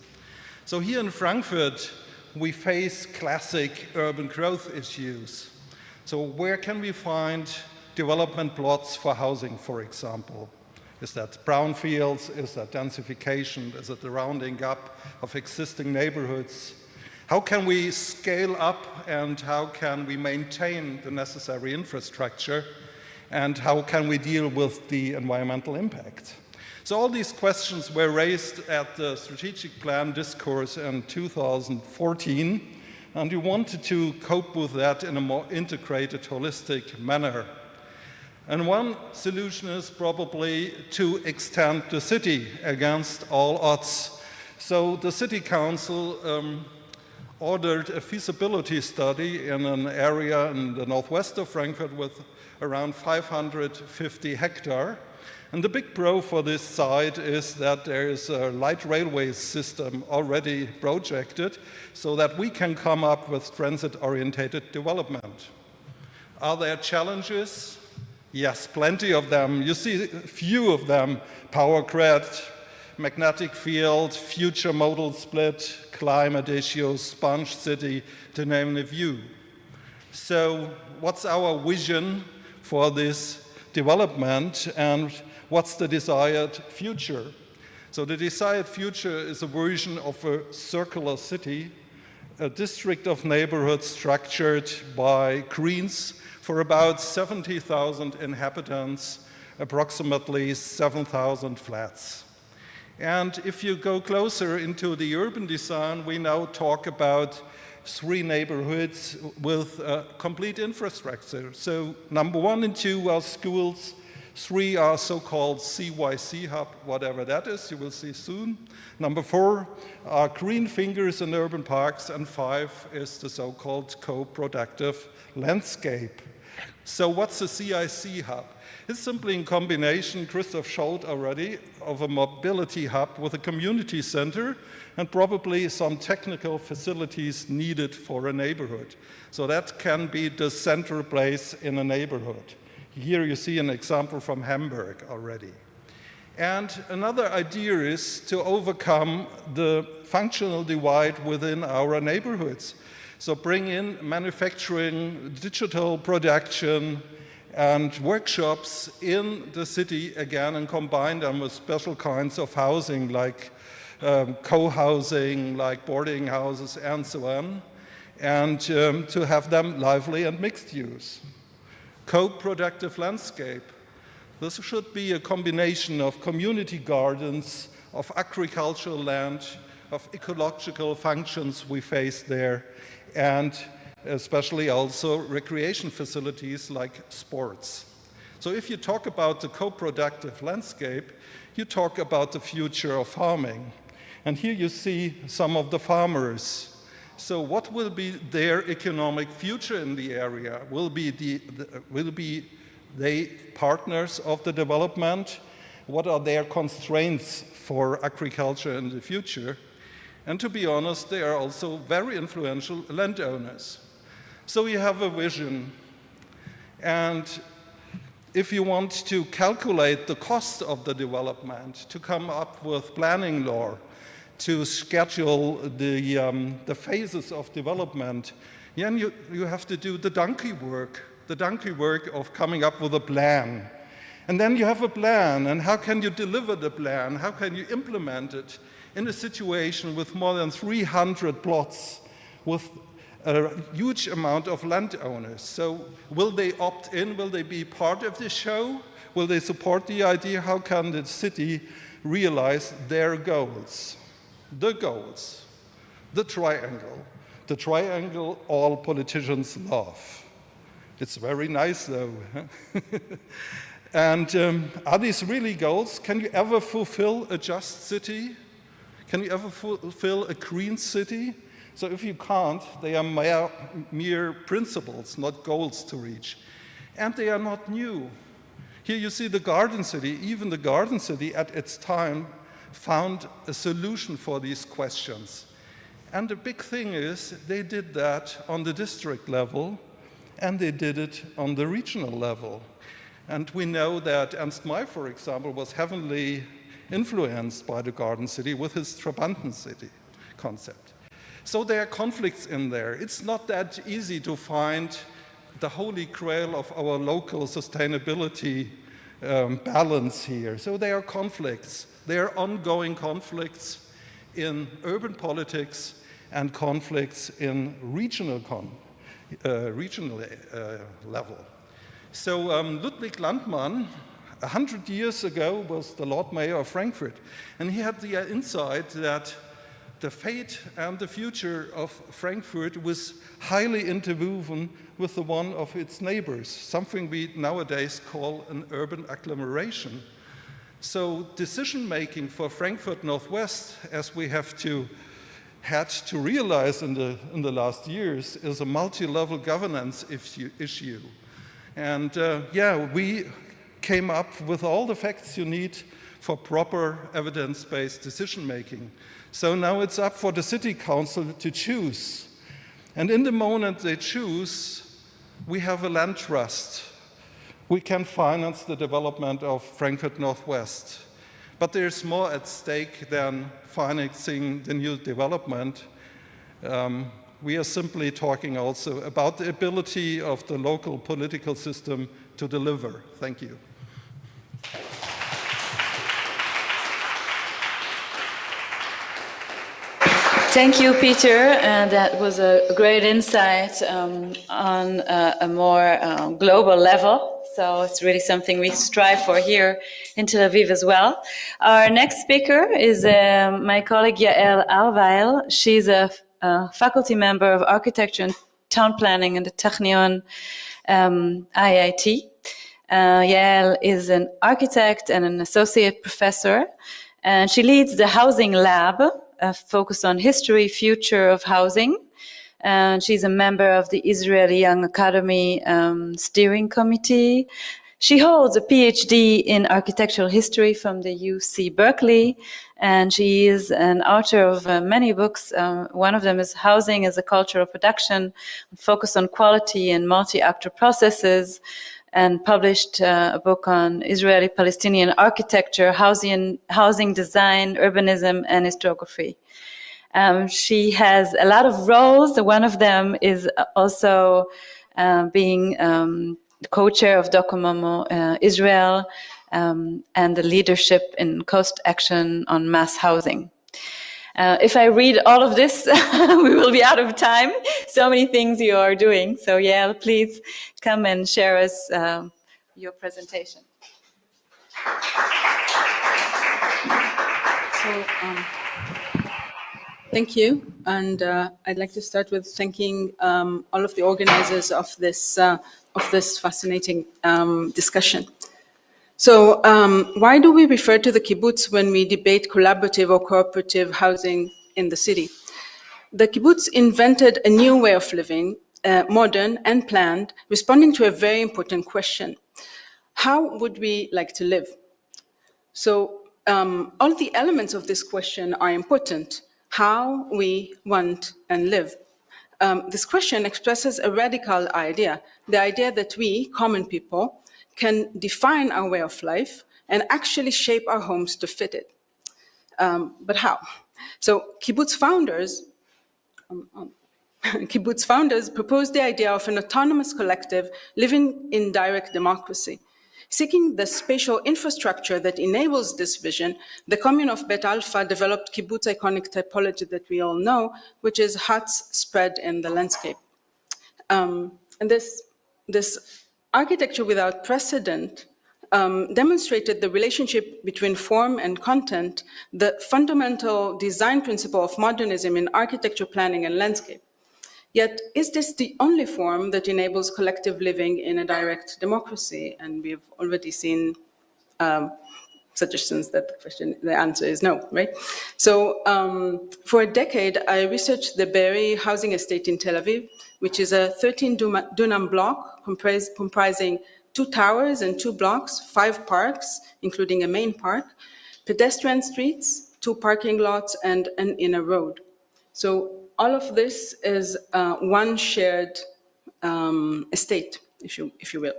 So here in Frankfurt, we face classic urban growth issues. So where can we find development plots for housing, for example? Is that brownfields? Is that densification? Is it the rounding up of existing neighborhoods? How can we scale up and how can we maintain the necessary infrastructure? And how can we deal with the environmental impact? So all these questions were raised at the strategic plan discourse in 2014, and we wanted to cope with that in a more integrated, holistic manner. And one solution is probably to extend the city against all odds. So the city council ordered a feasibility study in an area in the northwest of Frankfurt with around 550 hectares. And the big pro for this site is that there is a light railway system already projected so that we can come up with transit-oriented development. Are there challenges? Yes, plenty of them. You see a few of them: power grid, magnetic field, future modal split, climate issues, sponge city, to name a few. So what's our vision for this development and what's the desired future? So the desired future is a version of a circular city, a district of neighborhoods structured by greens for about 70,000 inhabitants, approximately 7,000 flats. And if you go closer into the urban design, we now talk about 3 neighborhoods with complete infrastructure. So number 1 and 2 are schools, 3 are so-called CYC hub, whatever that is, you will see soon. Number 4 are green fingers in urban parks, and 5 is the so-called co-productive landscape. So what's a CIC hub? It's simply in combination, Christoph showed already, of a mobility hub with a community center and probably some technical facilities needed for a neighborhood. So that can be the central place in a neighborhood. Here you see an example from Hamburg already. And another idea is to overcome the functional divide within our neighborhoods. So bring in manufacturing, digital production, and workshops in the city again and combine them with special kinds of housing like co-housing, like boarding houses and so on, and to have them lively and mixed use. Co-productive landscape. This should be a combination of community gardens, of agricultural land, of ecological functions we face there, and especially also recreation facilities like sports. So if you talk about the co-productive landscape, you talk about the future of farming. And here you see some of the farmers. So what will be their economic future in the area? Will be they partners of the development? What are their constraints for agriculture in the future? And to be honest, they are also very influential landowners. So we have a vision. And if you want to calculate the cost of the development, to come up with planning law, to schedule the phases of development, then you have to do the donkey work of coming up with a plan. And then you have a plan, and how can you deliver the plan? How can you implement it in a situation with more than 300 plots, with a huge amount of landowners? So will they opt in? Will they be part of the show? Will they support the idea? How can the city realize their goals? The goals, the triangle all politicians love. It's very nice though. And are these really goals? Can you ever fulfill a just city? Can you ever fulfill a green city? So if you can't, they are mere principles, not goals to reach. And they are not new. Here you see the garden city. Even the garden city at its time found a solution for these questions. And the big thing is they did that on the district level and they did it on the regional level. And we know that Ernst May, for example, was heavily influenced by the Garden City with his Trabanten City concept. So there are conflicts in there. It's not that easy to find the holy grail of our local sustainability balance here. So there are conflicts. There are ongoing conflicts in urban politics and conflicts in regional level. So Ludwig Landmann, 100 years ago, was the Lord Mayor of Frankfurt, and he had the insight that the fate and the future of Frankfurt was highly interwoven with the one of its neighbors, something we nowadays call an urban agglomeration. So decision-making for Frankfurt Northwest, as we had to realize in the last years, is a multi-level governance issue. And we came up with all the facts you need for proper evidence-based decision-making. So now it's up for the city council to choose. And in the moment they choose, we have a land trust. We can finance the development of Frankfurt Northwest. But there's more at stake than financing the new development. We are simply talking also about the ability of the local political system to deliver. Thank you. Thank you, Peter. That was a great insight on a more global level. So it's really something we strive for here in Tel Aviv as well. Our next speaker is my colleague Yael Arweil. She's a faculty member of architecture and town planning in the Technion IIT. Yael is an architect and an associate professor, and she leads the Housing Lab, focused on history, future of housing. And she's a member of the Israeli Young Academy Steering Committee. She holds a PhD in architectural history from the UC Berkeley, and she is an author of many books. One of them is Housing as a Cultural Production, focused on quality and multi-actor processes, and published a book on Israeli-Palestinian architecture, housing design, urbanism, and historiography. She has a lot of roles. One of them is also being the co-chair of Docomomo Israel and the leadership in Coast Action on Mass Housing. If I read all of this, we will be out of time. So many things you are doing. So Yael, please come and share us your presentation. Thank you, and I'd like to start with thanking all of the organizers of this fascinating discussion. So why do we refer to the kibbutz when we debate collaborative or cooperative housing in the city? The kibbutz invented a new way of living, modern and planned, responding to a very important question. How would we like to live? So all the elements of this question are important. How we want and live. This question expresses a radical idea, the idea that we, common people, can define our way of life and actually shape our homes to fit it. But how? So kibbutz founders proposed the idea of an autonomous collective living in direct democracy. Seeking the spatial infrastructure that enables this vision, the commune of Bet Alpha developed kibbutz iconic typology that we all know, which is huts spread in the landscape. And this architecture without precedent demonstrated the relationship between form and content, the fundamental design principle of modernism in architecture, planning, and landscape. Yet, is this the only form that enables collective living in a direct democracy? And we've already seen suggestions that the answer is no, right? So for a decade, I researched the Be'eri housing estate in Tel Aviv, which is a 13-dunam block comprising 2 towers and 2 blocks, 5 parks, including a main park, pedestrian streets, 2 parking lots, and an inner road. So all of this is one shared estate, if you will.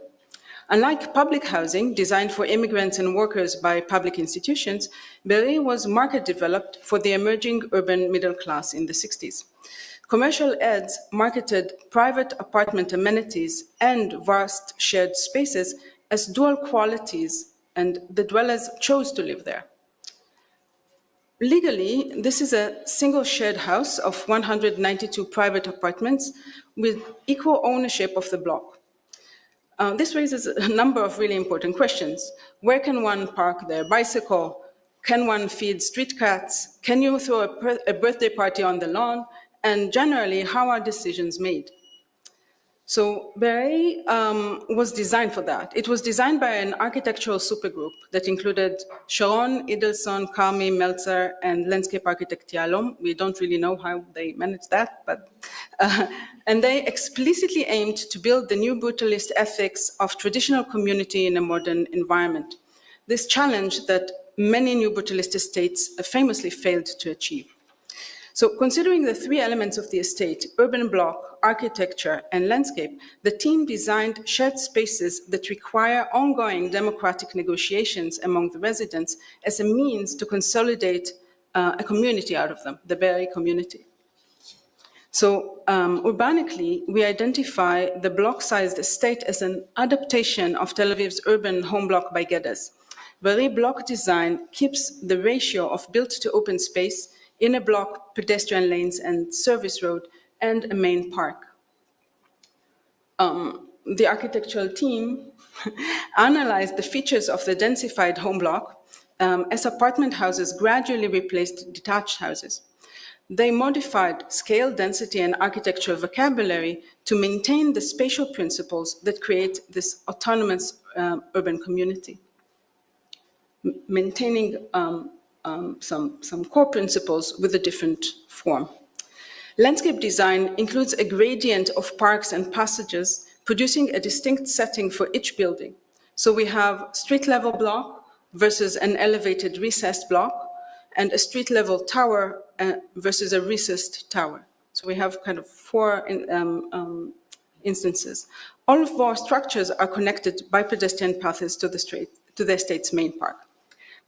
Unlike public housing designed for immigrants and workers by public institutions, Berry was market developed for the emerging urban middle class in the 60s. Commercial ads marketed private apartment amenities and vast shared spaces as dual qualities, and the dwellers chose to live there. Legally, this is a single shared house of 192 private apartments with equal ownership of the block. This raises a number of really important questions. Where can one park their bicycle? Can one feed street cats? Can you throw a birthday party on the lawn? And generally, how are decisions made? So Berry was designed for that. It was designed by an architectural supergroup that included Sharon, Idelson, Carmi, Meltzer, and landscape architect Yalom. We don't really know how they managed that, but and they explicitly aimed to build the new brutalist ethics of traditional community in a modern environment. This challenge that many new brutalist estates famously failed to achieve. So considering the three elements of the estate, urban block, architecture, and landscape, the team designed shared spaces that require ongoing democratic negotiations among the residents as a means to consolidate a community out of them, the Berry community. So urbanically, we identify the block-sized estate as an adaptation of Tel Aviv's urban home block by Geddes. Berry block design keeps the ratio of built to open space in a block, pedestrian lanes and service road, and a main park. The architectural team analyzed the features of the densified home block as apartment houses gradually replaced detached houses. They modified scale, density, and architectural vocabulary to maintain the spatial principles that create this autonomous urban community. Maintaining some core principles with a different form. Landscape design includes a gradient of parks and passages, producing a distinct setting for each building. So we have street-level block versus an elevated recessed block, and a street-level tower versus a recessed tower. So we have kind of four instances. All of our structures are connected by pedestrian paths to the estate's main park.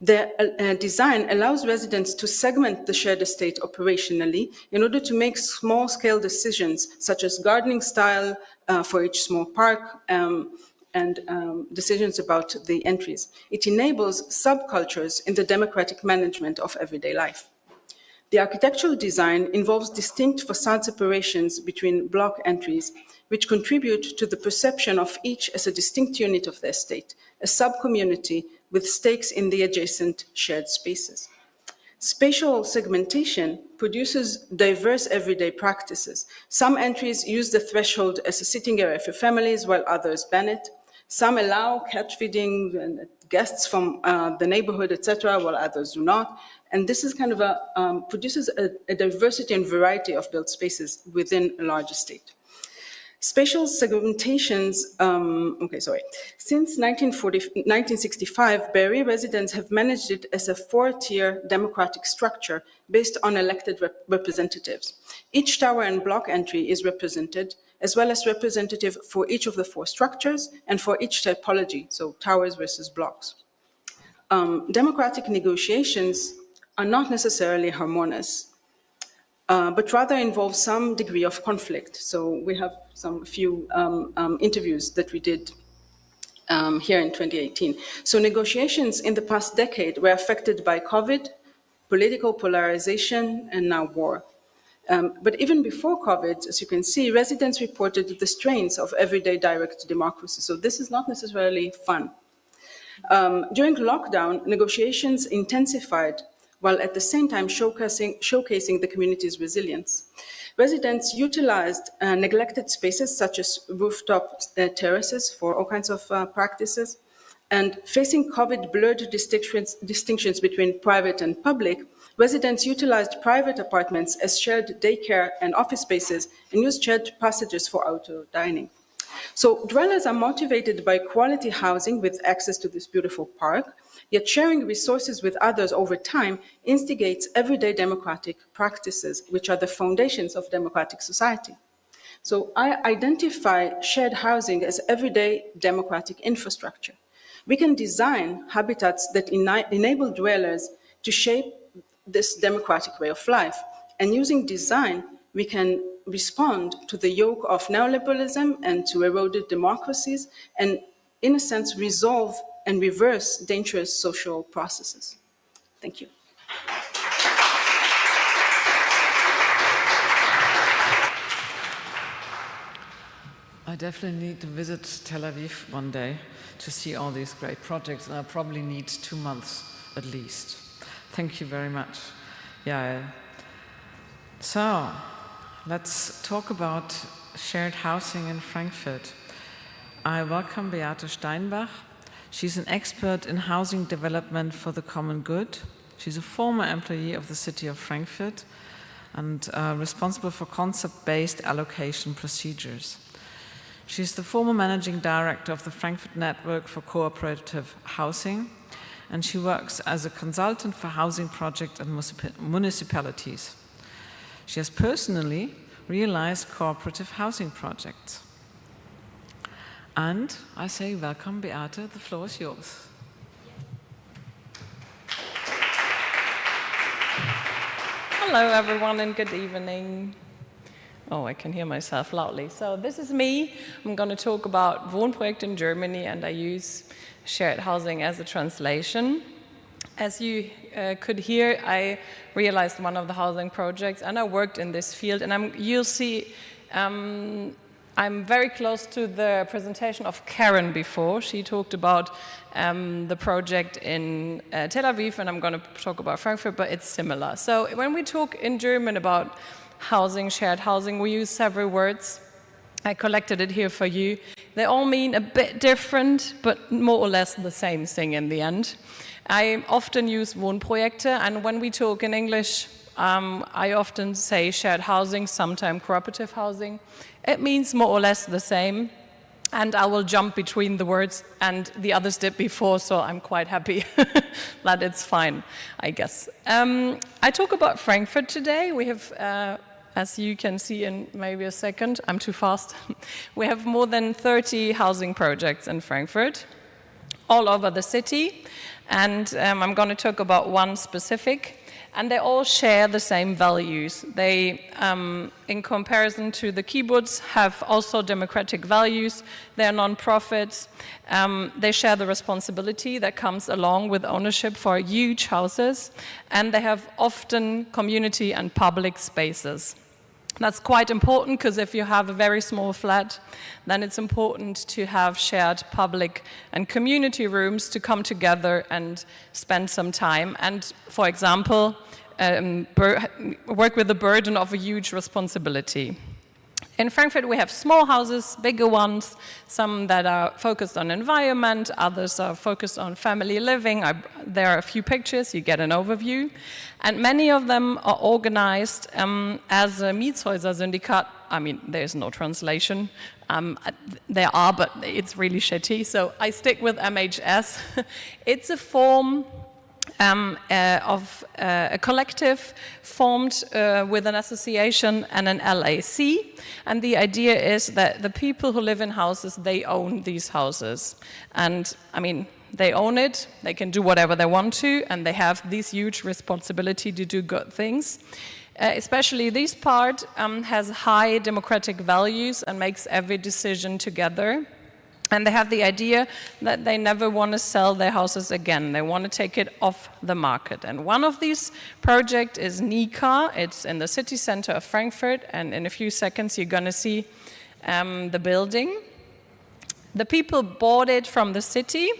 The design allows residents to segment the shared estate operationally in order to make small-scale decisions, such as gardening style for each small park and decisions about the entries. It enables subcultures in the democratic management of everyday life. The architectural design involves distinct facade separations between block entries, which contribute to the perception of each as a distinct unit of the estate, a sub-community with stakes in the adjacent shared spaces. Spatial segmentation produces diverse everyday practices. Some entries use the threshold as a sitting area for families, while others ban it. Some allow cat feeding and guests from the neighborhood, etc., while others do not. And this is kind of produces a diversity and variety of built spaces within a large estate. Spatial segmentations, Since 1965, Berry residents have managed it as a four-tier democratic structure based on elected representatives. Each tower and block entry is represented, as well as representative for each of the four structures and for each typology, so towers versus blocks. Democratic negotiations are not necessarily harmonious, but rather involve some degree of conflict. So we have a few interviews that we did here in 2018. So negotiations in the past decade were affected by COVID, political polarization, and now war. But even before COVID, as you can see, residents reported the strains of everyday direct democracy. So this is not necessarily fun. During lockdown, negotiations intensified, while at the same time showcasing the community's resilience. Residents utilized neglected spaces such as rooftop terraces for all kinds of practices, and facing COVID blurred distinctions between private and public, residents utilized private apartments as shared daycare and office spaces and used shared passages for outdoor dining. So dwellers are motivated by quality housing with access to this beautiful park, yet sharing resources with others over time instigates everyday democratic practices, which are the foundations of democratic society. So I identify shared housing as everyday democratic infrastructure. We can design habitats that enable dwellers to shape this democratic way of life. And using design, we can respond to the yoke of neoliberalism and to eroded democracies, and in a sense, resolve and reverse dangerous social processes. Thank you. I definitely need to visit Tel Aviv one day to see all these great projects, and I probably need 2 months at least. Thank you very much. Yeah. So, let's talk about shared housing in Frankfurt. I welcome Beate Steinbach. She's an expert in housing development for the common good. She's a former employee of the city of Frankfurt and responsible for concept-based allocation procedures. She's the former managing director of the Frankfurt Network for Cooperative Housing, and she works as a consultant for housing projects and municipalities. She has personally realized cooperative housing projects. And I say welcome, Beate, the floor is yours. Hello everyone and good evening. Oh, I can hear myself loudly. So this is me. I'm going to talk about Wohnprojekt in Germany, and I use shared housing as a translation. As you could hear, I realized one of the housing projects, and I worked in this field. And you'll see I'm very close to the presentation of Karen before. She talked about the project in Tel Aviv, and I'm going to talk about Frankfurt, but it's similar. So when we talk in German about housing, shared housing, we use several words. I collected it here for you. They all mean a bit different, but more or less the same thing in the end. I often use Wohnprojekte, and when we talk in English, I often say shared housing, sometimes cooperative housing. It means more or less the same, and I will jump between the words, and the others did before, so I'm quite happy that it's fine, I guess. I talk about Frankfurt today. We have, as you can see in maybe a second, I'm too fast. We have more than 30 housing projects in Frankfurt, all over the city, and I'm going to talk about one specific. And they all share the same values. They, in comparison to the Kibbutz, have also democratic values. They're non-profits. They share the responsibility that comes along with ownership for huge houses. And they have often community and public spaces. That's quite important, because if you have a very small flat, then it's important to have shared public and community rooms to come together and spend some time and, for example, work with the burden of a huge responsibility. In Frankfurt, we have small houses, bigger ones, some that are focused on environment, others are focused on family living. There are a few pictures, you get an overview. And many of them are organized as a Mietshäuser-Syndikat. I mean, there's no translation. There are, but it's really shitty, so I stick with MHS. It's a form of a collective formed with an association and an LAC, and the idea is that the people who live in houses, they own these houses, and I mean, they own it, they can do whatever they want to, and they have this huge responsibility to do good things. Especially this part has high democratic values and makes every decision together. And they have the idea that they never want to sell their houses again. They want to take it off the market. And one of these projects is Nika. It's in the city center of Frankfurt. And in a few seconds, you're going to see the building. The people bought it from the city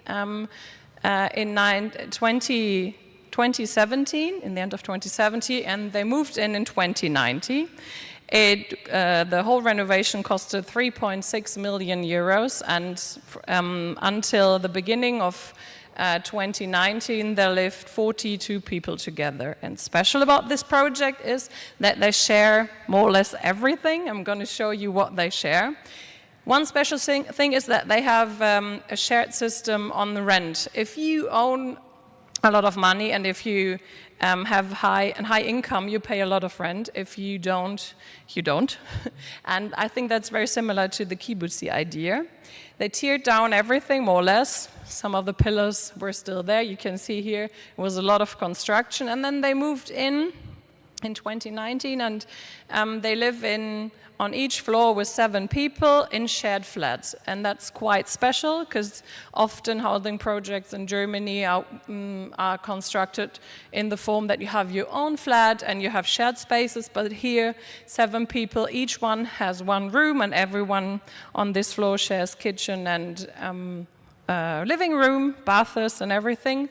in 2017, in the end of 2017, and they moved in 2019. The whole renovation costed 3.6 million euros, and until the beginning of 2019, there lived 42 people together. And special about this project is that they share more or less everything. I'm going to show you what they share. One special thing is that they have a shared system on the rent. If you own a lot of money, and if you have high income, you pay a lot of rent. If you don't, you don't. And I think that's very similar to the kibbutzi idea. They teared down everything, more or less. Some of the pillars were still there. You can see here, it was a lot of construction. And then they moved in 2019, and they live on each floor with 7 people in shared flats. And that's quite special, because often housing projects in Germany are constructed in the form that you have your own flat and you have shared spaces, but here 7 people, each one has one room, and everyone on this floor shares kitchen and living room, bathrooms and everything.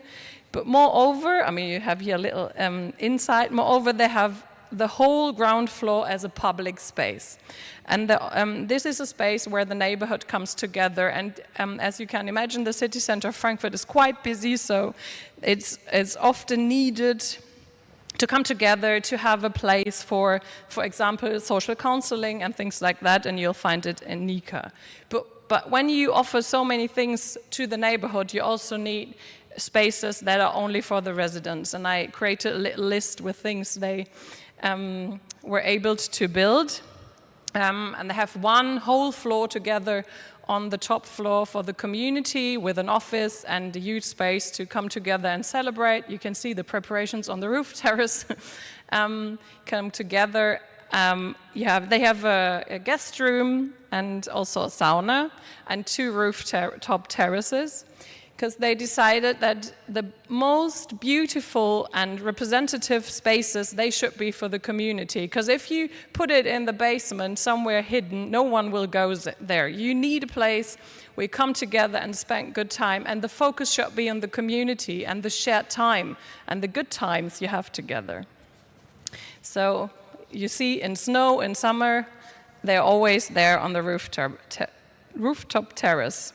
But moreover, I mean, you have here a little inside. Moreover, they have the whole ground floor as a public space. And this is a space where the neighborhood comes together. And as you can imagine, the city center of Frankfurt is quite busy, so it's often needed to come together, to have a place for example, social counseling and things like that, and you'll find it in Nika. But when you offer so many things to the neighborhood, you also need spaces that are only for the residents. And I created a little list with things they were able to build. And they have one whole floor together on the top floor for the community, with an office and a huge space to come together and celebrate. You can see the preparations on the roof terrace come together. They have a guest room and also a sauna and 2 rooftop terraces, because they decided that the most beautiful and representative spaces, they should be for the community. Because if you put it in the basement, somewhere hidden, no one will go there. You need a place where you come together and spend good time, and the focus should be on the community and the shared time and the good times you have together. So you see in snow, in summer, they're always there on the rooftop terrace.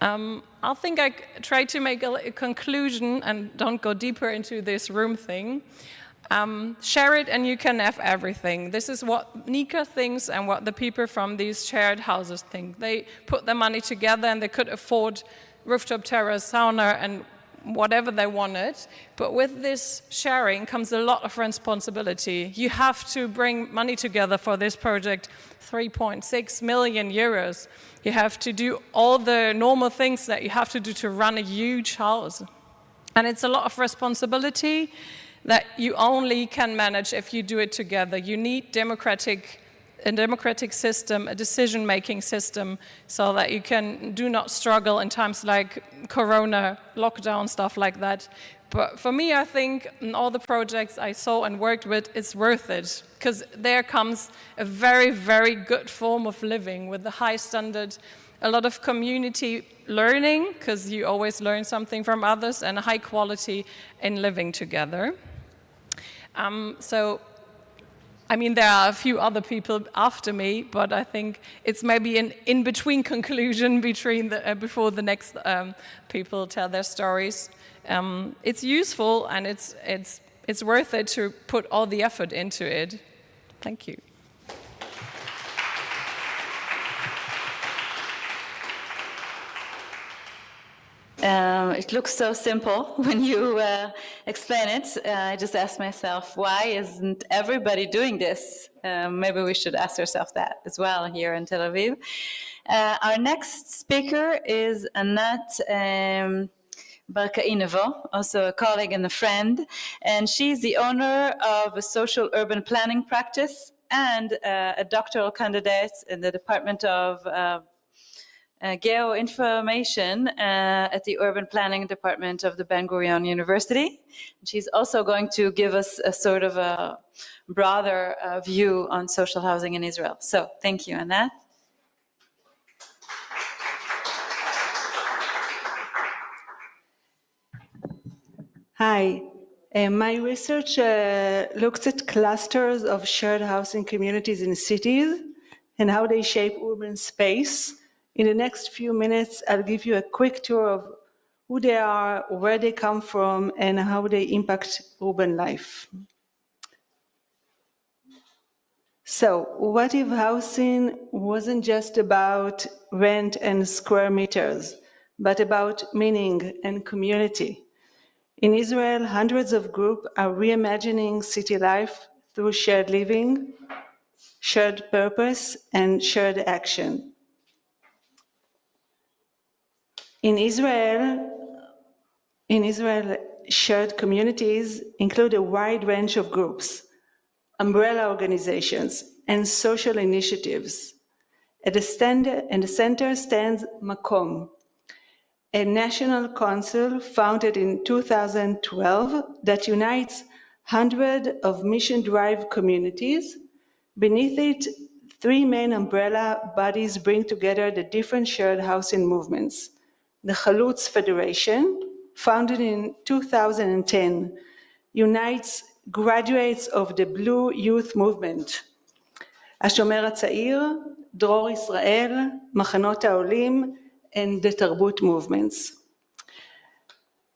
I think I try to make a conclusion and don't go deeper into this room thing. Share it and you can have everything. This is what Nika thinks and what the people from these shared houses think. They put their money together and they could afford rooftop terrace, sauna and whatever they wanted. But with this sharing comes a lot of responsibility. You have to bring money together for this project, 3.6 million euros. You have to do all the normal things that you have to do to run a huge house. And it's a lot of responsibility that you only can manage if you do it together. You need a democratic system, a decision-making system, so that you do not struggle in times like Corona, lockdown, stuff like that. But for me, I think in all the projects I saw and worked with, it's worth it, because there comes a very, very good form of living with a high standard, a lot of community learning, because you always learn something from others, and a high quality in living together. There are a few other people after me, but I think it's maybe an in-between conclusion before the next people tell their stories. It's useful and it's worth it to put all the effort into it. Thank you. It looks so simple when you explain it. I just asked myself, why isn't everybody doing this? Maybe we should ask ourselves that as well here in Tel Aviv. Our next speaker is Anat Barcainovo, also a colleague and a friend, and she's the owner of a social urban planning practice and a doctoral candidate in the Department of Geoinformation at the Urban Planning Department of the Ben Gurion University. She's also going to give us a sort of a broader view on social housing in Israel. So thank you, Anat. Hi. My research looks at clusters of shared housing communities in cities and how they shape urban space. In the next few minutes, I'll give you a quick tour of who they are, where they come from, and how they impact urban life. So, what if housing wasn't just about rent and square meters, but about meaning and community? In Israel, hundreds of groups are reimagining city life through shared living, shared purpose, and shared action. In Israel, shared communities include a wide range of groups, umbrella organizations, and social initiatives. At the center stands Makom, a national council founded in 2012 that unites hundreds of mission-driven communities. Beneath it, three main umbrella bodies bring together the different shared housing movements. The Chalutz Federation, founded in 2010, unites graduates of the Blue Youth Movement. השומר הצעיר, דרור ישראל, מחנות העולים, and the Tarbut movements.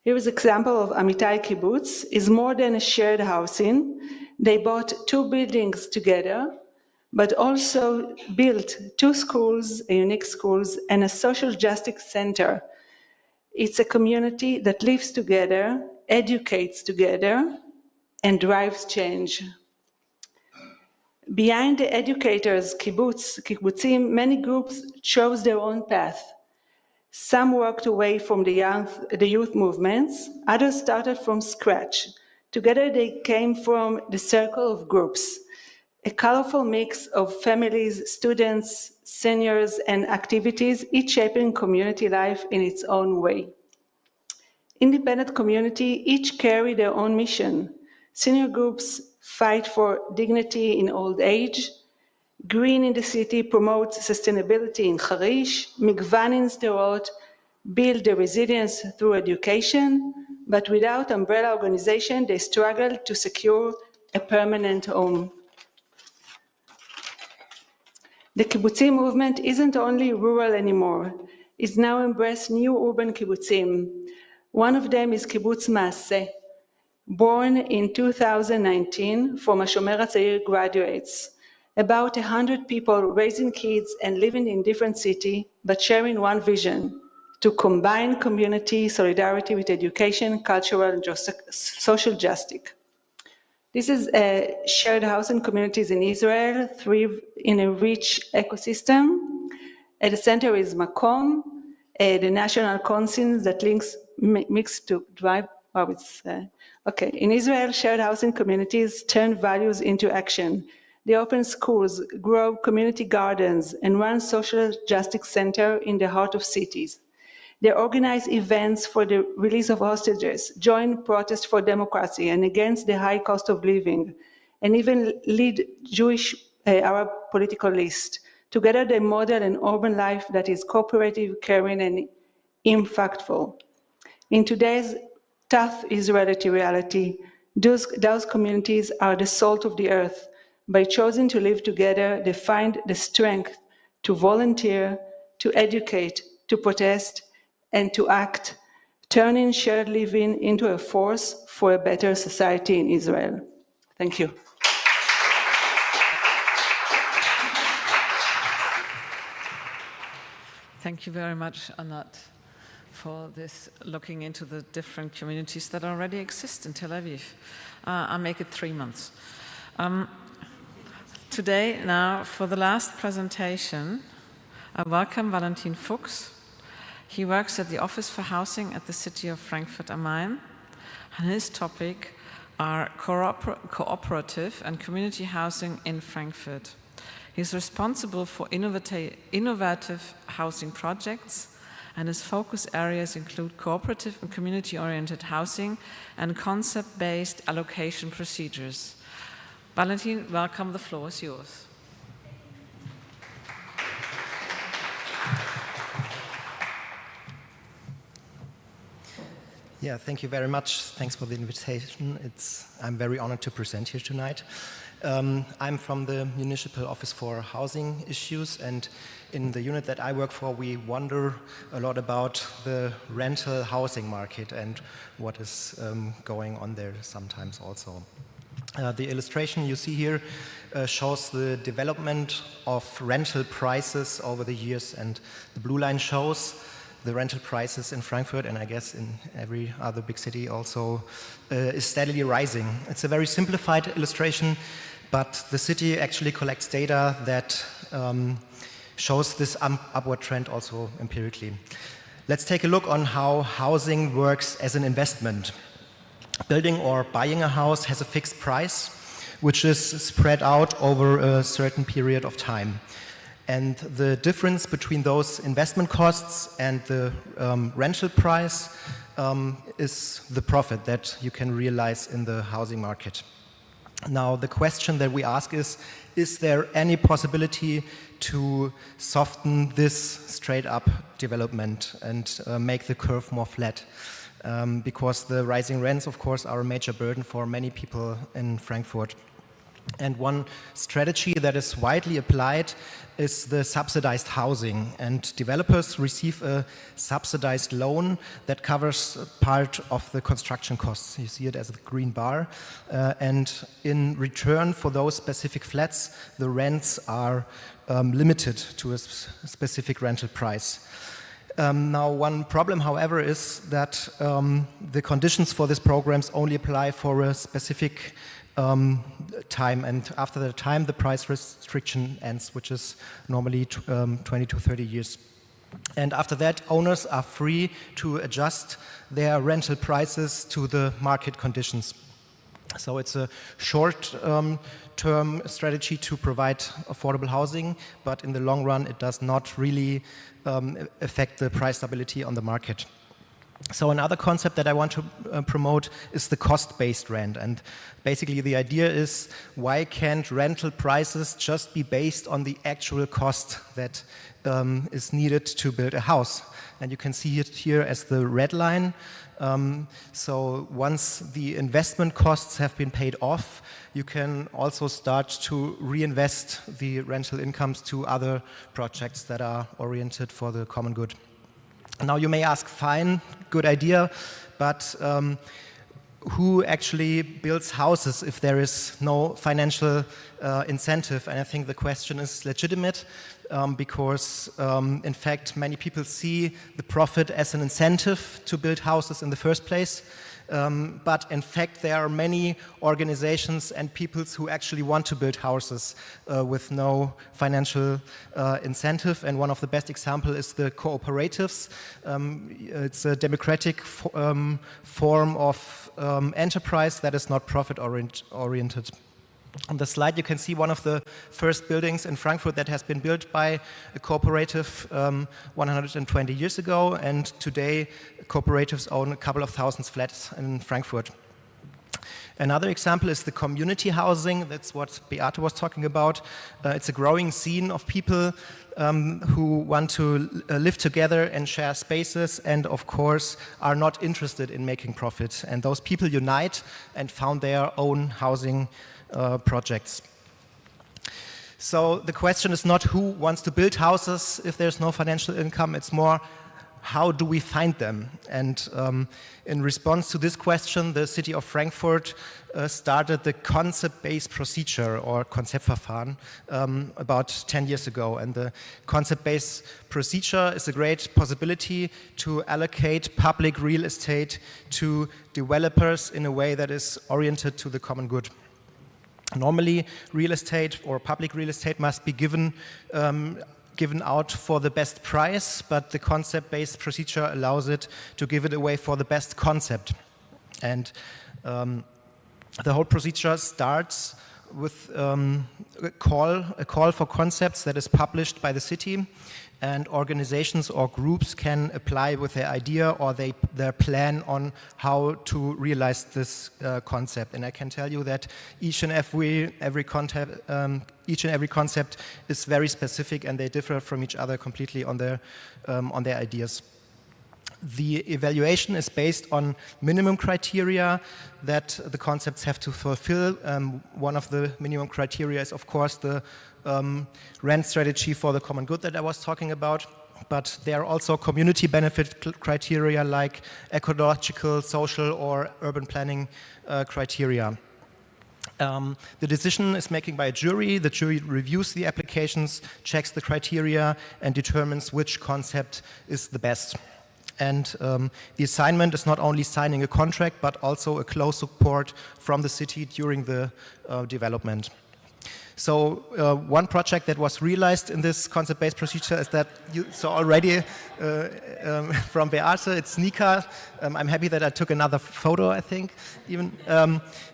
Here is an example of Amitai Kibbutz. Is more than a shared housing. They bought 2 buildings together, but also built 2 schools, unique schools, and a social justice center. It's a community that lives together, educates together, and drives change. Behind the educators, kibbutzim, many groups chose their own path. Some walked away from the youth movements, others started from scratch. Together they came from the circle of groups, a colorful mix of families, students, seniors, and activities, each shaping community life in its own way. Independent community each carry their own mission. Senior groups fight for dignity in old age. Green in the City promotes sustainability in Harish. Migvan in Sderot build the resilience through education, but without umbrella organization, they struggle to secure a permanent home. The kibbutzim movement isn't only rural anymore. It's now embraced new urban kibbutzim. One of them is Kibbutz Maaseh, born in 2019 from HaShomer HaTzair graduates. About 100 people raising kids and living in different cities, but sharing one vision, to combine community solidarity with education, cultural and social justice. This is a shared housing communities in Israel, thrive in a rich ecosystem. At the center is Makom, the national council that links mixed to drive. Okay. In Israel, shared housing communities turn values into action. They open schools, grow community gardens, and run social justice centers in the heart of cities. They organize events for the release of hostages, join protests for democracy and against the high cost of living, and even lead Jewish Arab political list. Together they model an urban life that is cooperative, caring, and impactful. In today's tough Israeli reality, those communities are the salt of the earth. By choosing to live together, they find the strength to volunteer, to educate, to protest, and to act, turning shared living into a force for a better society in Israel. Thank you. Thank you very much, Anat, for this looking into the different communities that already exist in Tel Aviv. I'll make it 3 months. Today, now, for the last presentation, I welcome Valentin Fuchs. He works at the Office for Housing at the city of Frankfurt am Main, and his topic are cooperative and community housing in Frankfurt. He's responsible for innovative housing projects, and his focus areas include cooperative and community-oriented housing and concept-based allocation procedures. Valentin, welcome. The floor is yours. Yeah, thank you very much. Thanks for the invitation. I'm very honored to present here tonight. I'm from the Municipal Office for Housing Issues, and in the unit that I work for, we wonder a lot about the rental housing market and what is going on there sometimes also. The illustration you see here shows the development of rental prices over the years, and the blue line shows the rental prices in Frankfurt, and I guess in every other big city also, is steadily rising. It's a very simplified illustration, but the city actually collects data that shows this upward trend also empirically. Let's take a look on how housing works as an investment. Building or buying a house has a fixed price, which is spread out over a certain period of time. And the difference between those investment costs and the rental price is the profit that you can realize in the housing market. Now, the question that we ask is there any possibility to soften this straight-up development and make the curve more flat? Because the rising rents, of course, are a major burden for many people in Frankfurt. And one strategy that is widely applied is the subsidized housing. And developers receive a subsidized loan that covers part of the construction costs. You see it as a green bar. And in return for those specific flats, the rents are limited to a specific rental price. Now, one problem, however, is that the conditions for these programs only apply for a specific time, and after the time the price restriction ends, which is normally 20 to 30 years. And after that, owners are free to adjust their rental prices to the market conditions. So it's a short-term strategy to provide affordable housing, but in the long run it does not really affect the price stability on the market. So another concept that I want to promote is the cost-based rent. And basically the idea is, why can't rental prices just be based on the actual cost that is needed to build a house? And you can see it here as the red line. So once the investment costs have been paid off, you can also start to reinvest the rental incomes to other projects that are oriented for the common good. Now you may ask, fine, good idea, but who actually builds houses if there is no financial incentive? And I think the question is legitimate because in fact many people see the profit as an incentive to build houses in the first place. But in fact there are many organizations and peoples who actually want to build houses with no financial incentive, and one of the best examples is the cooperatives. It's a democratic form of enterprise that is not profit oriented. On the slide you can see one of the first buildings in Frankfurt that has been built by a cooperative 120 years ago, and today cooperatives own a couple of thousand flats in Frankfurt. Another example is the community housing. That's what Beate was talking about. It's a growing scene of people who want to live together and share spaces, and of course are not interested in making profit. And those people unite and found their own housing projects. So the question is not who wants to build houses if there's no financial income, it's more how do we find them? And in response to this question, the city of Frankfurt started the concept-based procedure, or Konzeptverfahren, about 10 years ago. And the concept-based procedure is a great possibility to allocate public real estate to developers in a way that is oriented to the common good. Normally, real estate or public real estate must be given out for the best price, but the concept-based procedure allows it to give it away for the best concept. And the whole procedure starts with a call for concepts that is published by the city, and organizations or groups can apply with their idea or their plan on how to realize this concept. And I can tell you that each and every concept is very specific, and they differ from each other completely on their ideas. The evaluation is based on minimum criteria that the concepts have to fulfill. One of the minimum criteria is, of course, the rent strategy for the common good that I was talking about. But there are also community benefit criteria like ecological, social, or urban planning criteria. The decision is making by a jury. The jury reviews the applications, checks the criteria, and determines which concept is the best. And the assignment is not only signing a contract, but also a close support from the city during the development. So one project that was realized in this concept-based procedure is that you saw already from Beate, it's Nika. I'm happy that I took another photo, I think, even.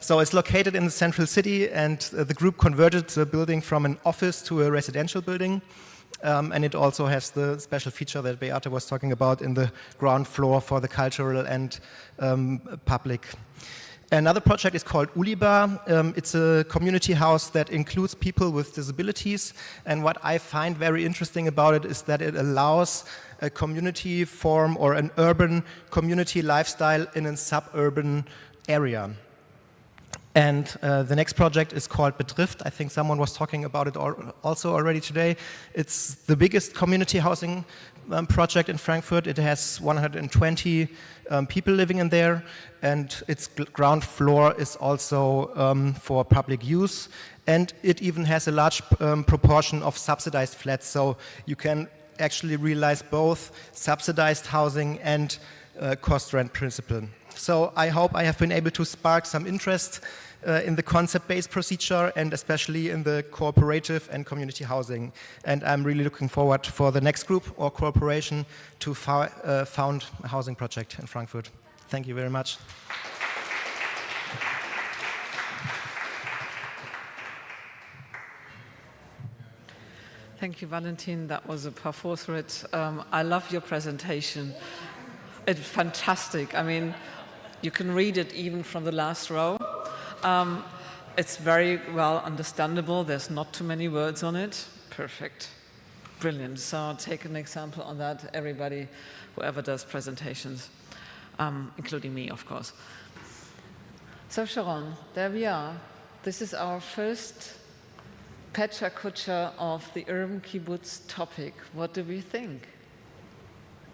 So it's located in the central city, and the group converted the building from an office to a residential building. And it also has the special feature that Beate was talking about in the ground floor for the cultural and public. Another project is called Uliba. It's a community house that includes people with disabilities. And what I find very interesting about it is that it allows a community form or an urban community lifestyle in a suburban area. And the next project is called Betrifft. I think someone was talking about it also already today. It's the biggest community housing project in Frankfurt. It has 120 people living in there, and its ground floor is also for public use. And it even has a large proportion of subsidized flats, so you can actually realize both subsidized housing and cost rent principle. So I hope I have been able to spark some interest in the concept-based procedure and especially in the cooperative and community housing. And I'm really looking forward for the next group or cooperation to found a housing project in Frankfurt. Thank you very much. Thank you, Valentin. That was a parforce. I love your presentation. It's fantastic. I mean, you can read it even from the last row. It's very well understandable. There's not too many words on it. Perfect. Brilliant. So take an example on that, everybody, whoever does presentations, including me, of course. So Sharon, there we are. This is our first PechaKucha of the urban kibbutz topic. What do we think?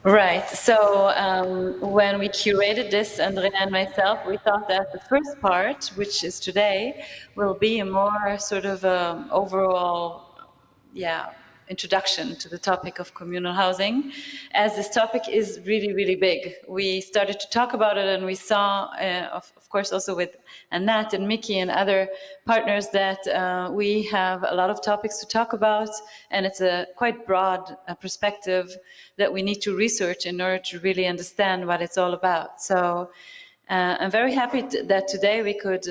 Right. So when we curated this, Andrea and myself, we thought that the first part, which is today, will be a more sort of overall, introduction to the topic of communal housing, as this topic is really, really big. We started to talk about it, and we saw, of course, also with Annette and Mickey and other partners, that we have a lot of topics to talk about, and it's a quite broad perspective that we need to research in order to really understand what it's all about. So I'm very happy that today we could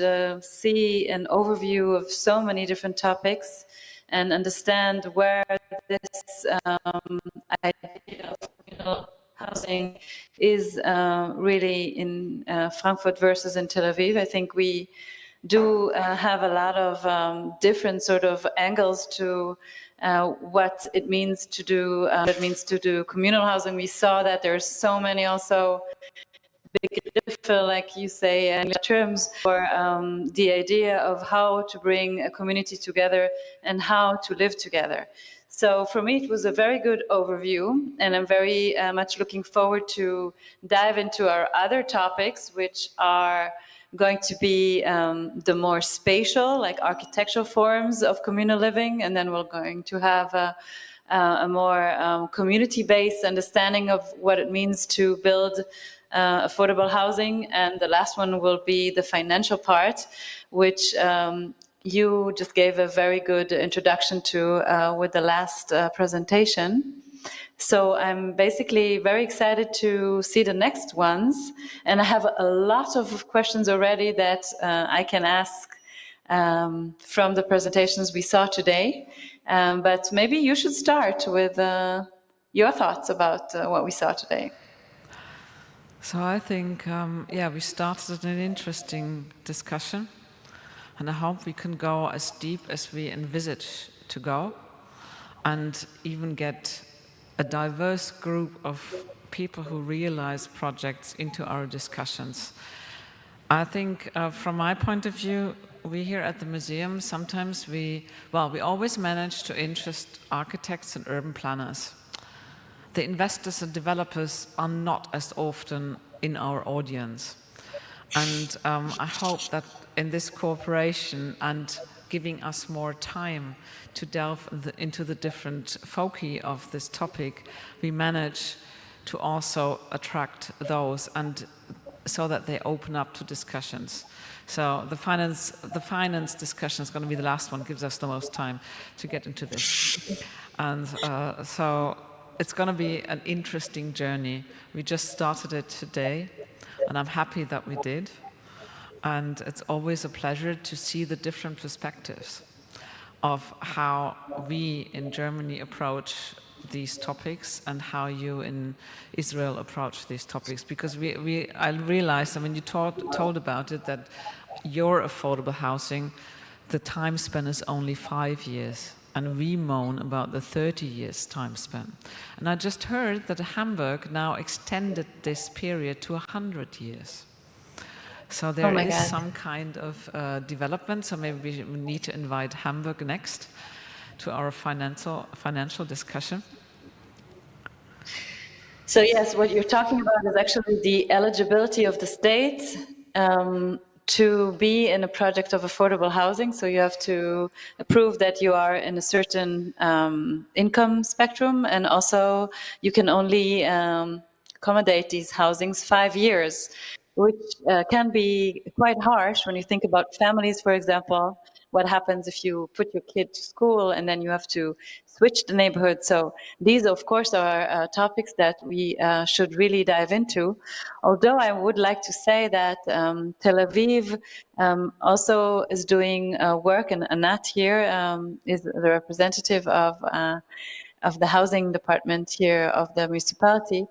see an overview of so many different topics and understand where this idea of communal housing is really in Frankfurt versus in Tel Aviv. I think we do have a lot of different sort of angles to what it means to do communal housing. We saw that there's so many also big, like you say, in terms for the idea of how to bring a community together and how to live together. So for me, it was a very good overview, and I'm very much looking forward to dive into our other topics, which are going to be the more spatial, like architectural forms of communal living, and then we're going to have a more community-based understanding of what it means to build affordable housing, and the last one will be the financial part, which you just gave a very good introduction to with the last presentation. So I'm basically very excited to see the next ones, and I have a lot of questions already that I can ask from the presentations we saw today, but maybe you should start with your thoughts about what we saw today. So I think, we started an interesting discussion, and I hope we can go as deep as we envisage to go, and even get a diverse group of people who realize projects into our discussions. I think, from my point of view, we here at the museum, sometimes we always manage to interest architects and urban planners. The investors and developers are not as often in our audience. And I hope that in this cooperation and giving us more time to delve into the different foci of this topic, we manage to also attract those, and so that they open up to discussions. So the finance discussion is going to be the last one, gives us the most time to get into this. And so it's going to be an interesting journey. We just started it today, and I'm happy that we did. And it's always a pleasure to see the different perspectives of how we in Germany approach these topics and how you in Israel approach these topics. Because I realized, I mean, you told about it, that your affordable housing, the time span is only 5 years. And we moan about the 30 years time span. And I just heard that Hamburg now extended this period to 100 years. So there is some kind of development. So maybe we need to invite Hamburg next to our financial discussion. So yes, what you're talking about is actually the eligibility of the states to be in a project of affordable housing. So you have to prove that you are in a certain income spectrum, and also you can only accommodate these housings 5 years, which can be quite harsh when you think about families, for example. What happens if you put your kid to school and then you have to switch the neighborhood? So these, of course, are topics that we should really dive into. Although I would like to say that Tel Aviv also is doing work, and Anat here is the representative of the housing department here of the municipality,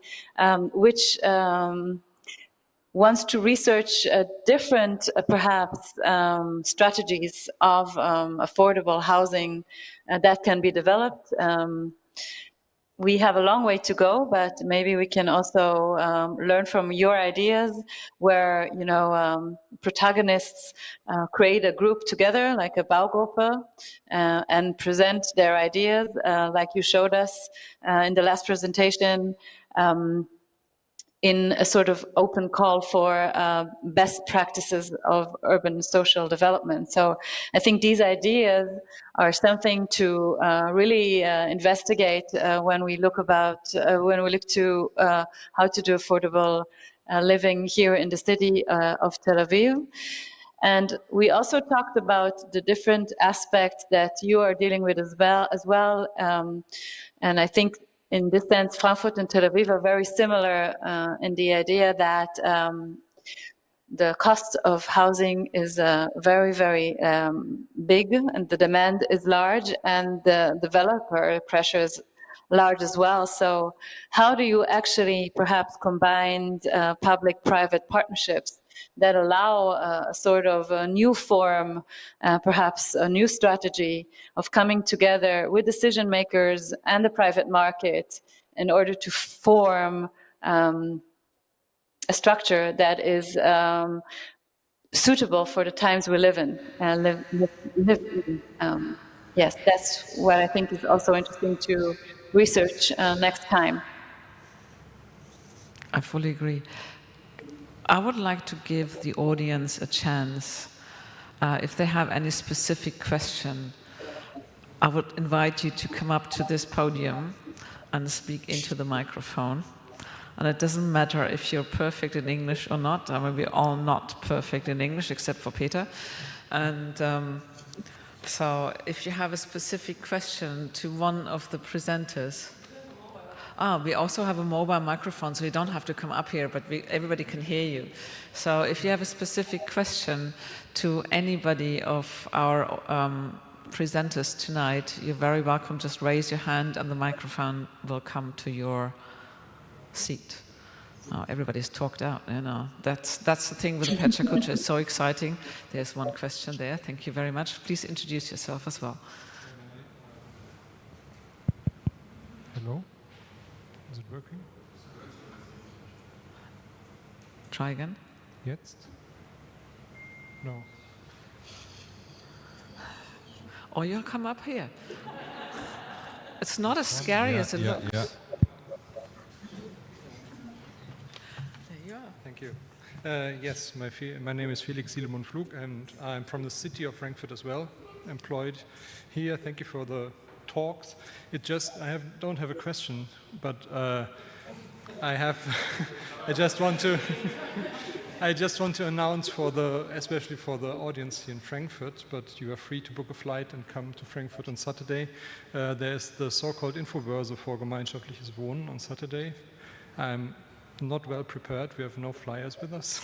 which wants to research different, perhaps, strategies of affordable housing that can be developed. We have a long way to go, but maybe we can also learn from your ideas, where protagonists create a group together, like a Baugruppe, and present their ideas, like you showed us in the last presentation. In a sort of open call for best practices of urban social development. So I think these ideas are something to really investigate when we look to how to do affordable living here in the city of Tel Aviv. And we also talked about the different aspects that you are dealing with as well. And I think, in this sense, Frankfurt and Tel Aviv are very similar in the idea that the cost of housing is very, very big, and the demand is large, and the developer pressure is large as well. So how do you actually perhaps combine public-private partnerships that allow a sort of a new form, perhaps a new strategy of coming together with decision makers and the private market in order to form a structure that is suitable for the times we live in. Yes, that's what I think is also interesting to research next time. I fully agree. I would like to give the audience a chance. If they have any specific question, I would invite you to come up to this podium and speak into the microphone. And it doesn't matter if you're perfect in English or not. I mean, we're all not perfect in English, except for Peter. And so if you have a specific question to one of the presenters. We also have a mobile microphone, so you don't have to come up here, but everybody can hear you. So if you have a specific question to anybody of our presenters tonight, you're very welcome. Just raise your hand and the microphone will come to your seat. Oh, everybody's talked out, you know. That's the thing with the PechaKucha. It's so exciting. There's one question there. Thank you very much. Please introduce yourself as well. Hello. Is it working? Try again. Jetzt? No. Or you'll come up here. It's not as scary as it looks. Yeah. There you are. Thank you. Yes, my name is Felix Silemon Flug, and I'm from the city of Frankfurt as well, employed here. Thank you for the talks. Don't have a question, but I have. I just want to announce especially for the audience here in Frankfurt, but you are free to book a flight and come to Frankfurt on Saturday. There's the so-called Infobörse for gemeinschaftliches Wohnen on Saturday. I'm not well prepared. We have no flyers with us.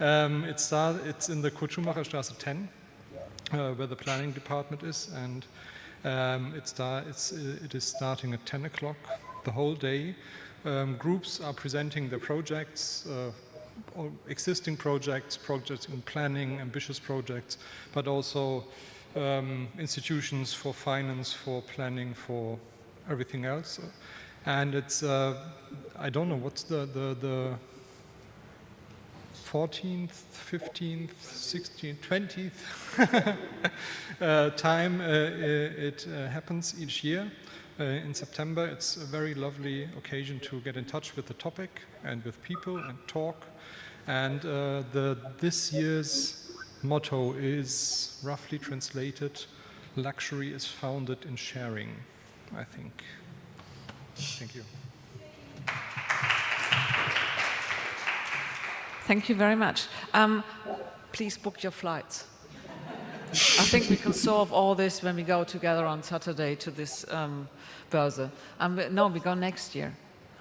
It's in the Kurt-Schumacher-Straße 10, where the planning department is, and it is starting at 10 o'clock the whole day. Groups are presenting their projects, existing projects in planning, ambitious projects, but also institutions for finance, for planning, for everything else. And it's, I don't know, what's the 14th, 15th, 16th, 20th time it happens each year. In September, it's a very lovely occasion to get in touch with the topic and with people and talk. And this year's motto is, roughly translated, luxury is founded in sharing, I think. Thank you. Thank you very much. Please book your flights. I think we can solve all this when we go together on Saturday to this Börse. No, we go next year.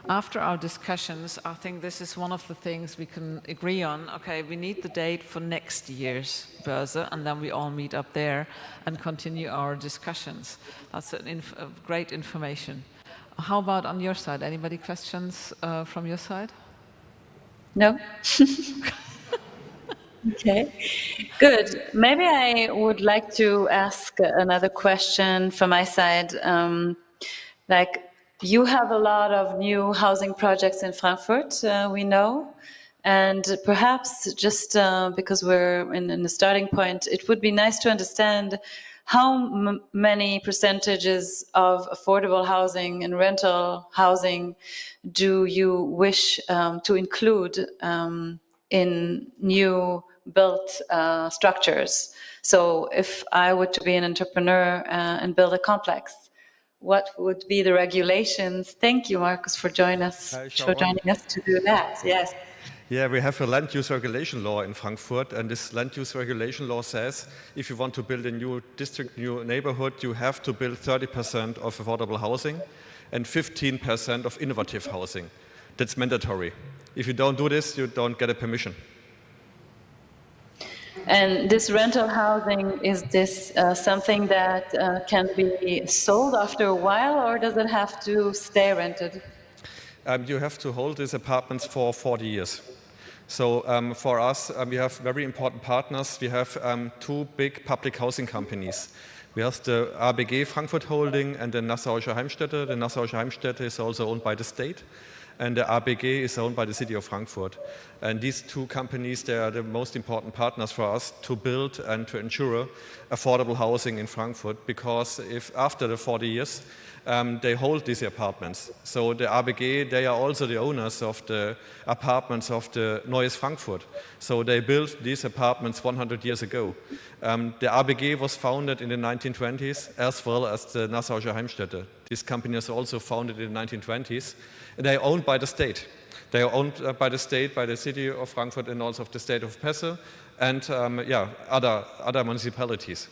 After our discussions, I think this is one of the things we can agree on. Okay, we need the date for next year's Börse, and then we all meet up there and continue our discussions. That's great information. How about on your side? Anybody questions from your side? No? Okay, good. Maybe I would like to ask another question from my side. You have a lot of new housing projects in Frankfurt, we know, and perhaps just because we're in the starting point, it would be nice to understand how many percentages of affordable housing and rental housing do you wish to include in new built structures? So if I were to be an entrepreneur and build a complex, what would be the regulations? Thank you, Markus, for joining us to do that. Yes. Yeah, we have a land use regulation law in Frankfurt, and this land use regulation law says if you want to build a new district, new neighborhood, you have to build 30% of affordable housing and 15% of innovative housing. That's mandatory. If you don't do this, you don't get a permission. And this rental housing, is this something that can be sold after a while, or does it have to stay rented? You have to hold these apartments for 40 years. So for us, we have very important partners. We have two big public housing companies. We have the ABG Frankfurt Holding and the Nassauische Heimstätte. The Nassauische Heimstätte is also owned by the state, and the ABG is owned by the city of Frankfurt. And these two companies, they are the most important partners for us to build and to ensure affordable housing in Frankfurt, because if after the 40 years, they hold these apartments. So the ABG, they are also the owners of the apartments of the Neues Frankfurt. So they built these apartments 100 years ago. The ABG was founded in the 1920s, as well as the Nassauische Heimstätte. This company was also founded in the 1920s. And they are owned by the state. They are owned by the state, by the city of Frankfurt, and also of the state of Hesse, and other municipalities.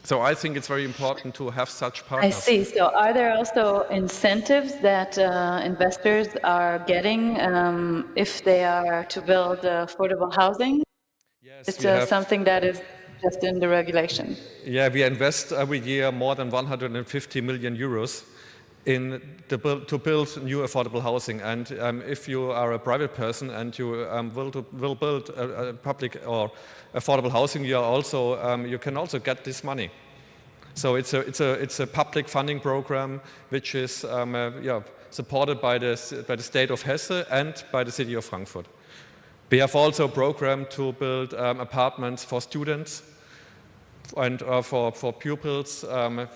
So I think it's very important to have such partners. I see. So are there also incentives that investors are getting if they are to build affordable housing? Yes, it's something that is just in the regulation. Yeah, we invest every year more than 150 million euros to build new affordable housing. And if you are a private person and you will build a public or affordable housing, you can also get this money. So it's a public funding program which is supported by the state of Hesse and by the city of Frankfurt. We have also a program to build apartments for students and for pupils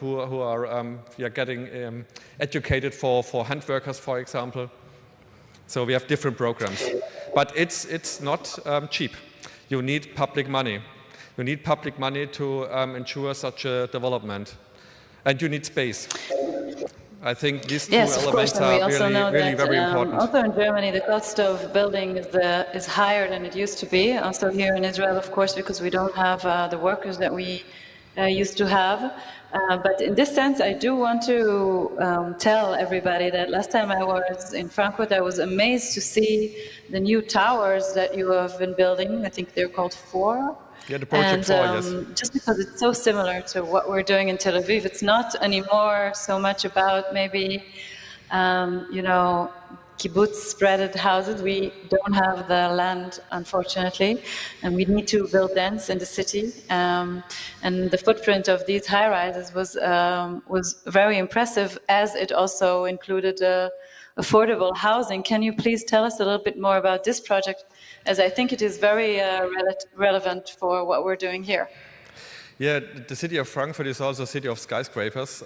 who are getting educated for handworkers, for example. So we have different programs. But it's not cheap. You need public money. You need public money to ensure such a development. And you need space. I think these two elements are really very important. Also in Germany, the cost of building is higher than it used to be. Also here in Israel, of course, because we don't have the workers that we used to have. But in this sense, I do want to tell everybody that last time I was in Frankfurt, I was amazed to see the new towers that you have been building. I think they're called 4. Yeah, the project 4, yes. Just because it's so similar to what we're doing in Tel Aviv, it's not anymore so much about maybe, kibbutz spreaded houses. We don't have the land, unfortunately, and we need to build dense in the city. And the footprint of these high-rises was very impressive, as it also included affordable housing. Can you please tell us a little bit more about this project, as I think it is very relevant for what we're doing here? Yeah, the city of Frankfurt is also a city of skyscrapers.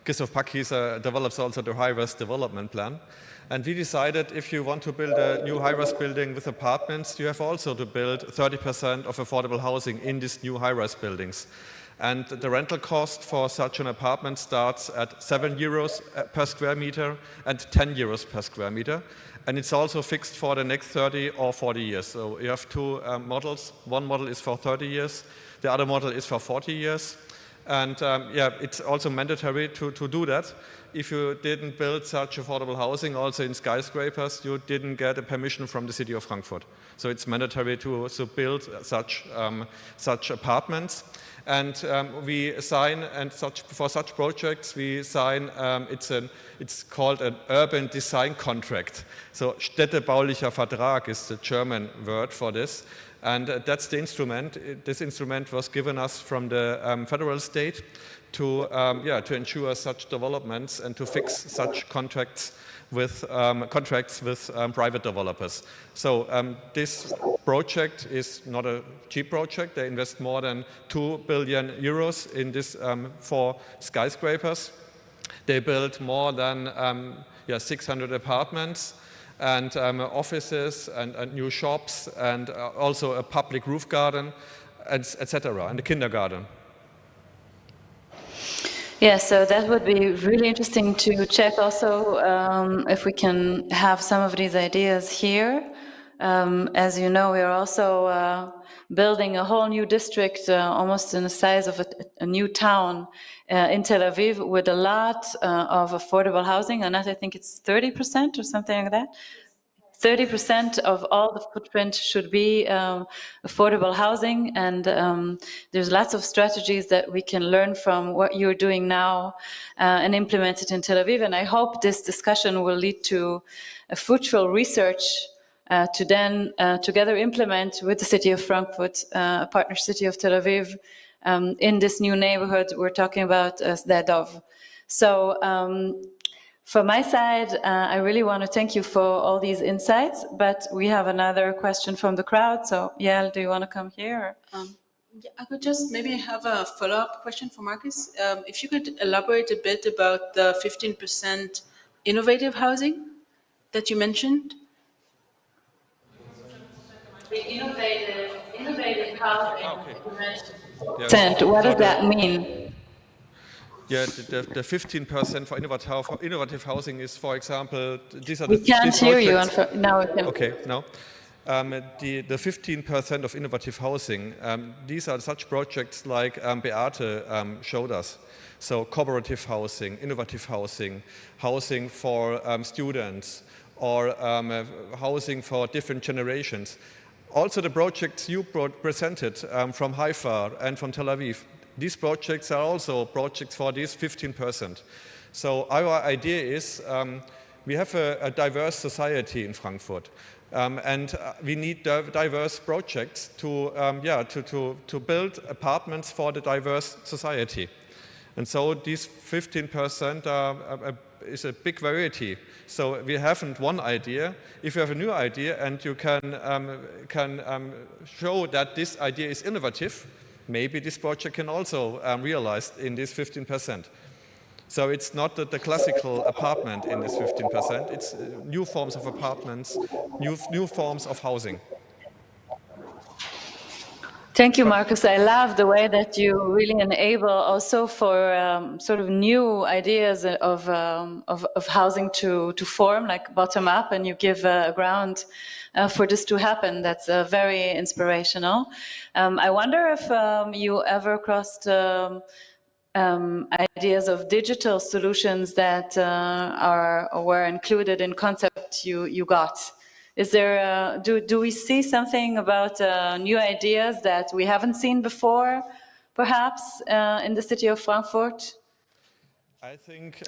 Christoph Packhieser develops also the high-rise development plan. And we decided if you want to build a new high-rise building with apartments, you have also to build 30% of affordable housing in these new high-rise buildings. And the rental cost for such an apartment starts at €7 per square meter and €10 per square meter. And it's also fixed for the next 30 or 40 years. So you have two models. One model is for 30 years. The other model is for 40 years. And it's also mandatory to do that. If you didn't build such affordable housing also in skyscrapers, you didn't get a permission from the city of Frankfurt. So it's mandatory to build such apartments. And we sign, and for such projects, we sign, it's called an urban design contract. So städtebaulicher Vertrag is the German word for this. And that's the instrument. This instrument was given us from the federal state to ensure such developments and to fix such contracts with private developers. So this project is not a cheap project. They invest more than €2 billion in this 4 skyscrapers. They built more than 600 apartments and offices and new shops and also a public roof garden, etc., and a kindergarten. Yeah, so that would be really interesting to check also if we can have some of these ideas here. As you know, we are also building a whole new district, almost in the size of a new town in Tel Aviv, with a lot of affordable housing, and I think it's 30% or something like that. 30% of all the footprint should be affordable housing, and there's lots of strategies that we can learn from what you're doing now and implement it in Tel Aviv. And I hope this discussion will lead to a fruitful research to then together implement with the city of Frankfurt, a partner city of Tel Aviv, in this new neighborhood we're talking about, Sdadov. So from my side, I really want to thank you for all these insights, but we have another question from the crowd. So, Yael, do you want to come here? Yeah, I could just maybe have a follow-up question for Marcus. If you could elaborate a bit about the 15% innovative housing that you mentioned. The innovative housing. Okay. You mentioned. What does that mean? Yeah, the 15% for innovative housing is, for example, these are we can't hear you. Now we can. Okay, now. The 15% of innovative housing, these are such projects like Beate showed us. So cooperative housing, innovative housing, housing for students, or housing for different generations. Also the projects you presented from Haifa and from Tel Aviv, these projects are also projects for these 15%. So our idea is we have a diverse society in Frankfurt. And we need diverse projects to build apartments for the diverse society. And so these 15% is a big variety. So we haven't one idea. If you have a new idea and you can show that this idea is innovative, maybe this project can also realize in this 15%. So it's not the classical apartment in this 15%, it's new forms of apartments, new forms of housing. Thank you, Marcus. I love the way that you really enable also for sort of new ideas of housing to form, like bottom up, and you give a ground for this to happen. That's very inspirational. I wonder if you ever crossed ideas of digital solutions that were included in concept you got. Is there, do we see something about new ideas that we haven't seen before, perhaps, in the city of Frankfurt? I think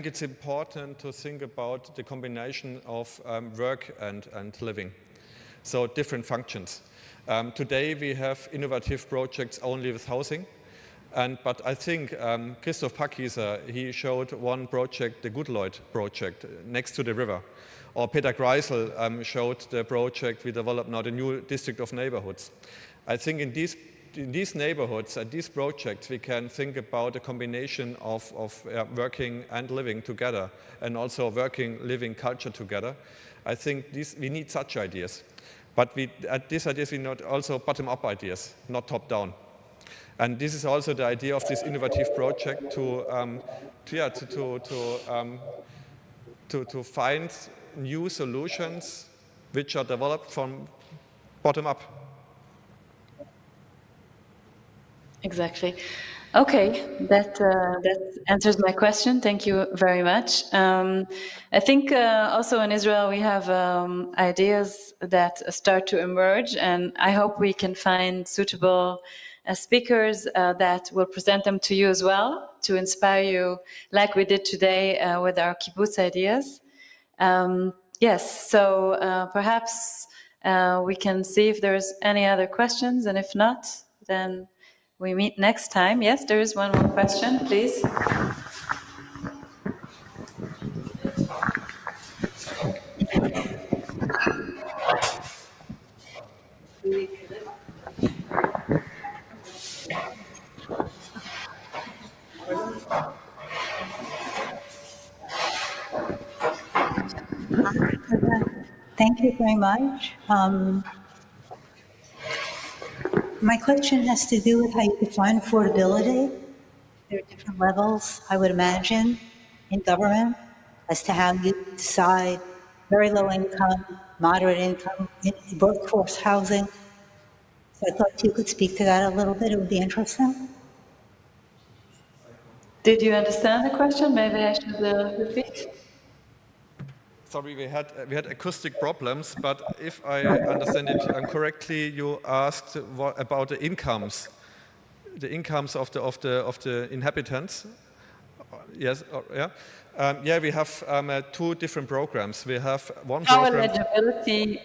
it's important to think about the combination of work and living, so different functions. Today we have innovative projects only with housing, but I think Christoph Packiser, he showed one project, the Gutleut project, next to the river. Or Peter Greisel showed the project we developed now, the new district of neighborhoods. I think in these neighborhoods and these projects, we can think about a combination of working and living together, and also working, living culture together. I think we need such ideas. But these ideas, we need also bottom-up ideas, not top-down. And this is also the idea of this innovative project to find new solutions which are developed from bottom up. Exactly. Okay, that answers my question. Thank you very much. I think also in Israel we have ideas that start to emerge, and I hope we can find suitable speakers that will present them to you as well, to inspire you like we did today with our kibbutz ideas. Yes, so perhaps we can see if there's any other questions, and if not, then we meet next time. Yes, there is one more question, please. Thank you very much. My question has to do with how you define affordability. There are different levels, I would imagine, in government as to how you decide very low income, moderate income, workforce housing. So I thought you could speak to that a little bit. It would be interesting. Did you understand the question? Maybe I should repeat. Sorry, we had acoustic problems, but if I understand it correctly, you asked about the incomes of the inhabitants. Yes, yeah. Yeah, we have two different programs. We have one program. How eligibility?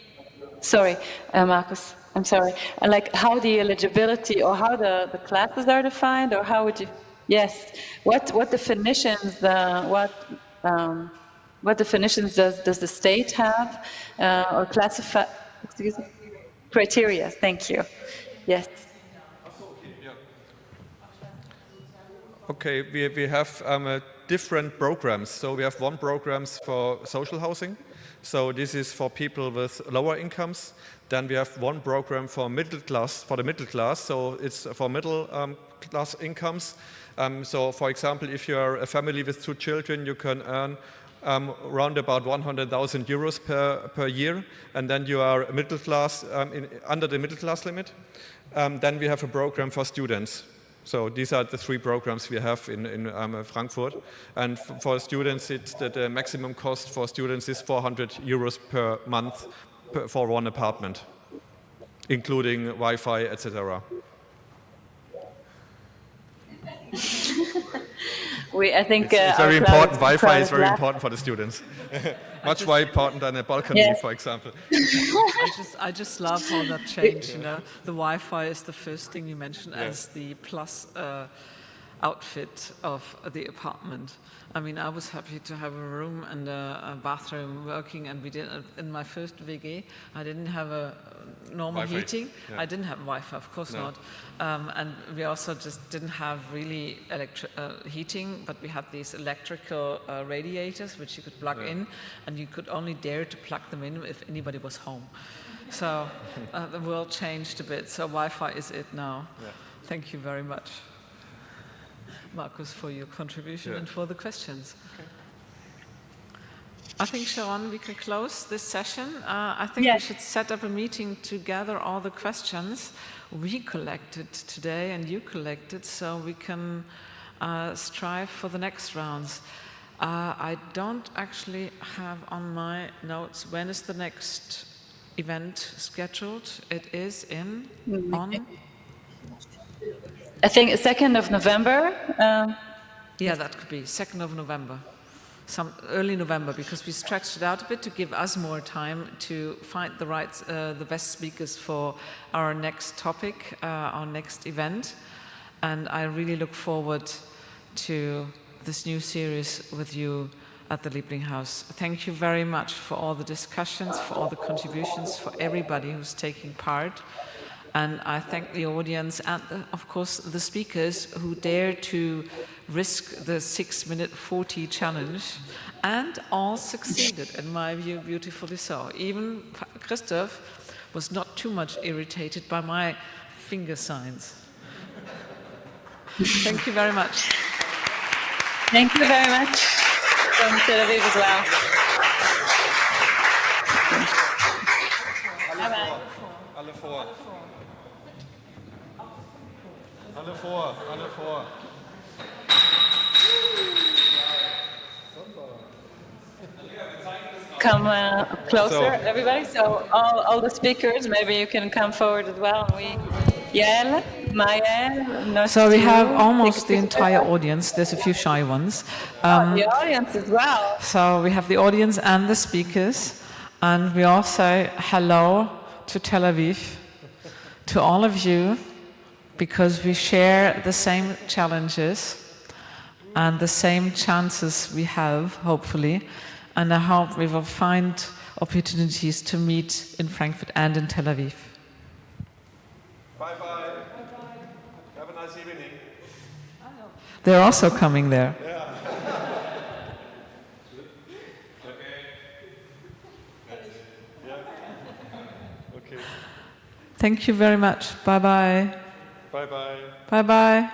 Sorry, Marcus. I'm sorry. Like how the eligibility or how the classes are defined, or how would you? Yes. What definitions? What definitions does the state have, or classify? Excuse me. Criteria. Thank you. Yes. Okay, we have different programs. So we have one program for social housing. So this is for people with lower incomes. Then we have one program for the middle class. So it's for middle class incomes. So for example, if you are a family with 2 children, you can earn around about 100,000 euros per year, and then you are middle class, under the middle class limit. Then we have a program for students. So these are the 3 programs we have in Frankfurt. And for students, the maximum cost for students is 400 euros per month for one apartment, including Wi-Fi, etc. I think it's very important. Wi-Fi is very important for the students. Much more important than a balcony, for example. I just love how that changed. You know, the Wi-Fi is the first thing you mentioned as the plus outfit of the apartment. I mean, I was happy to have a room and a bathroom working, and we did in my first WG. I didn't have a normal Wi-Fi. heating. Yeah. I didn't have Wi-Fi, of course No. not. And we also just didn't have really heating, but we had these electrical radiators which you could plug in, and you could only dare to plug them in if anybody was home. So the world changed a bit. So Wi-Fi is it now. Yeah. Thank you very much, Markus, for your contribution and for the questions. Okay. I think, Sharon, we can close this session. I think we should set up a meeting to gather all the questions we collected today and you collected, so we can strive for the next rounds. I don't actually have on my notes when is the next event scheduled. It is on? I think 2nd of November. Yeah, that could be 2nd of November. Some early November, because we stretched it out a bit to give us more time to find the best speakers for our next topic, our next event. And I really look forward to this new series with you at the Liebling House. Thank you very much for all the discussions, for all the contributions, for everybody who's taking part. And I thank the audience and, of course, the speakers who dare to risk the 6-minute 40 challenge, and all succeeded, in my view, beautifully so. Even Christoph was not too much irritated by my finger signs. Thank you very much. Thank you very much from Tel Aviv as well. Bye-bye. Alle vor. Alle vor, alle vor. Come closer, So- everybody. So all the speakers, maybe you can come forward as well. Yael, Mael, So we have almost the entire audience. There's a few shy ones. the audience as well. So we have the audience and the speakers, and we all say hello to Tel Aviv, to all of you, because we share the same challenges and the same chances we have, hopefully, and I hope we will find opportunities to meet in Frankfurt and in Tel Aviv. Bye-bye. Have a nice evening. They're also coming there. Okay. Thank you very much. Bye-bye. Bye-bye. Bye-bye.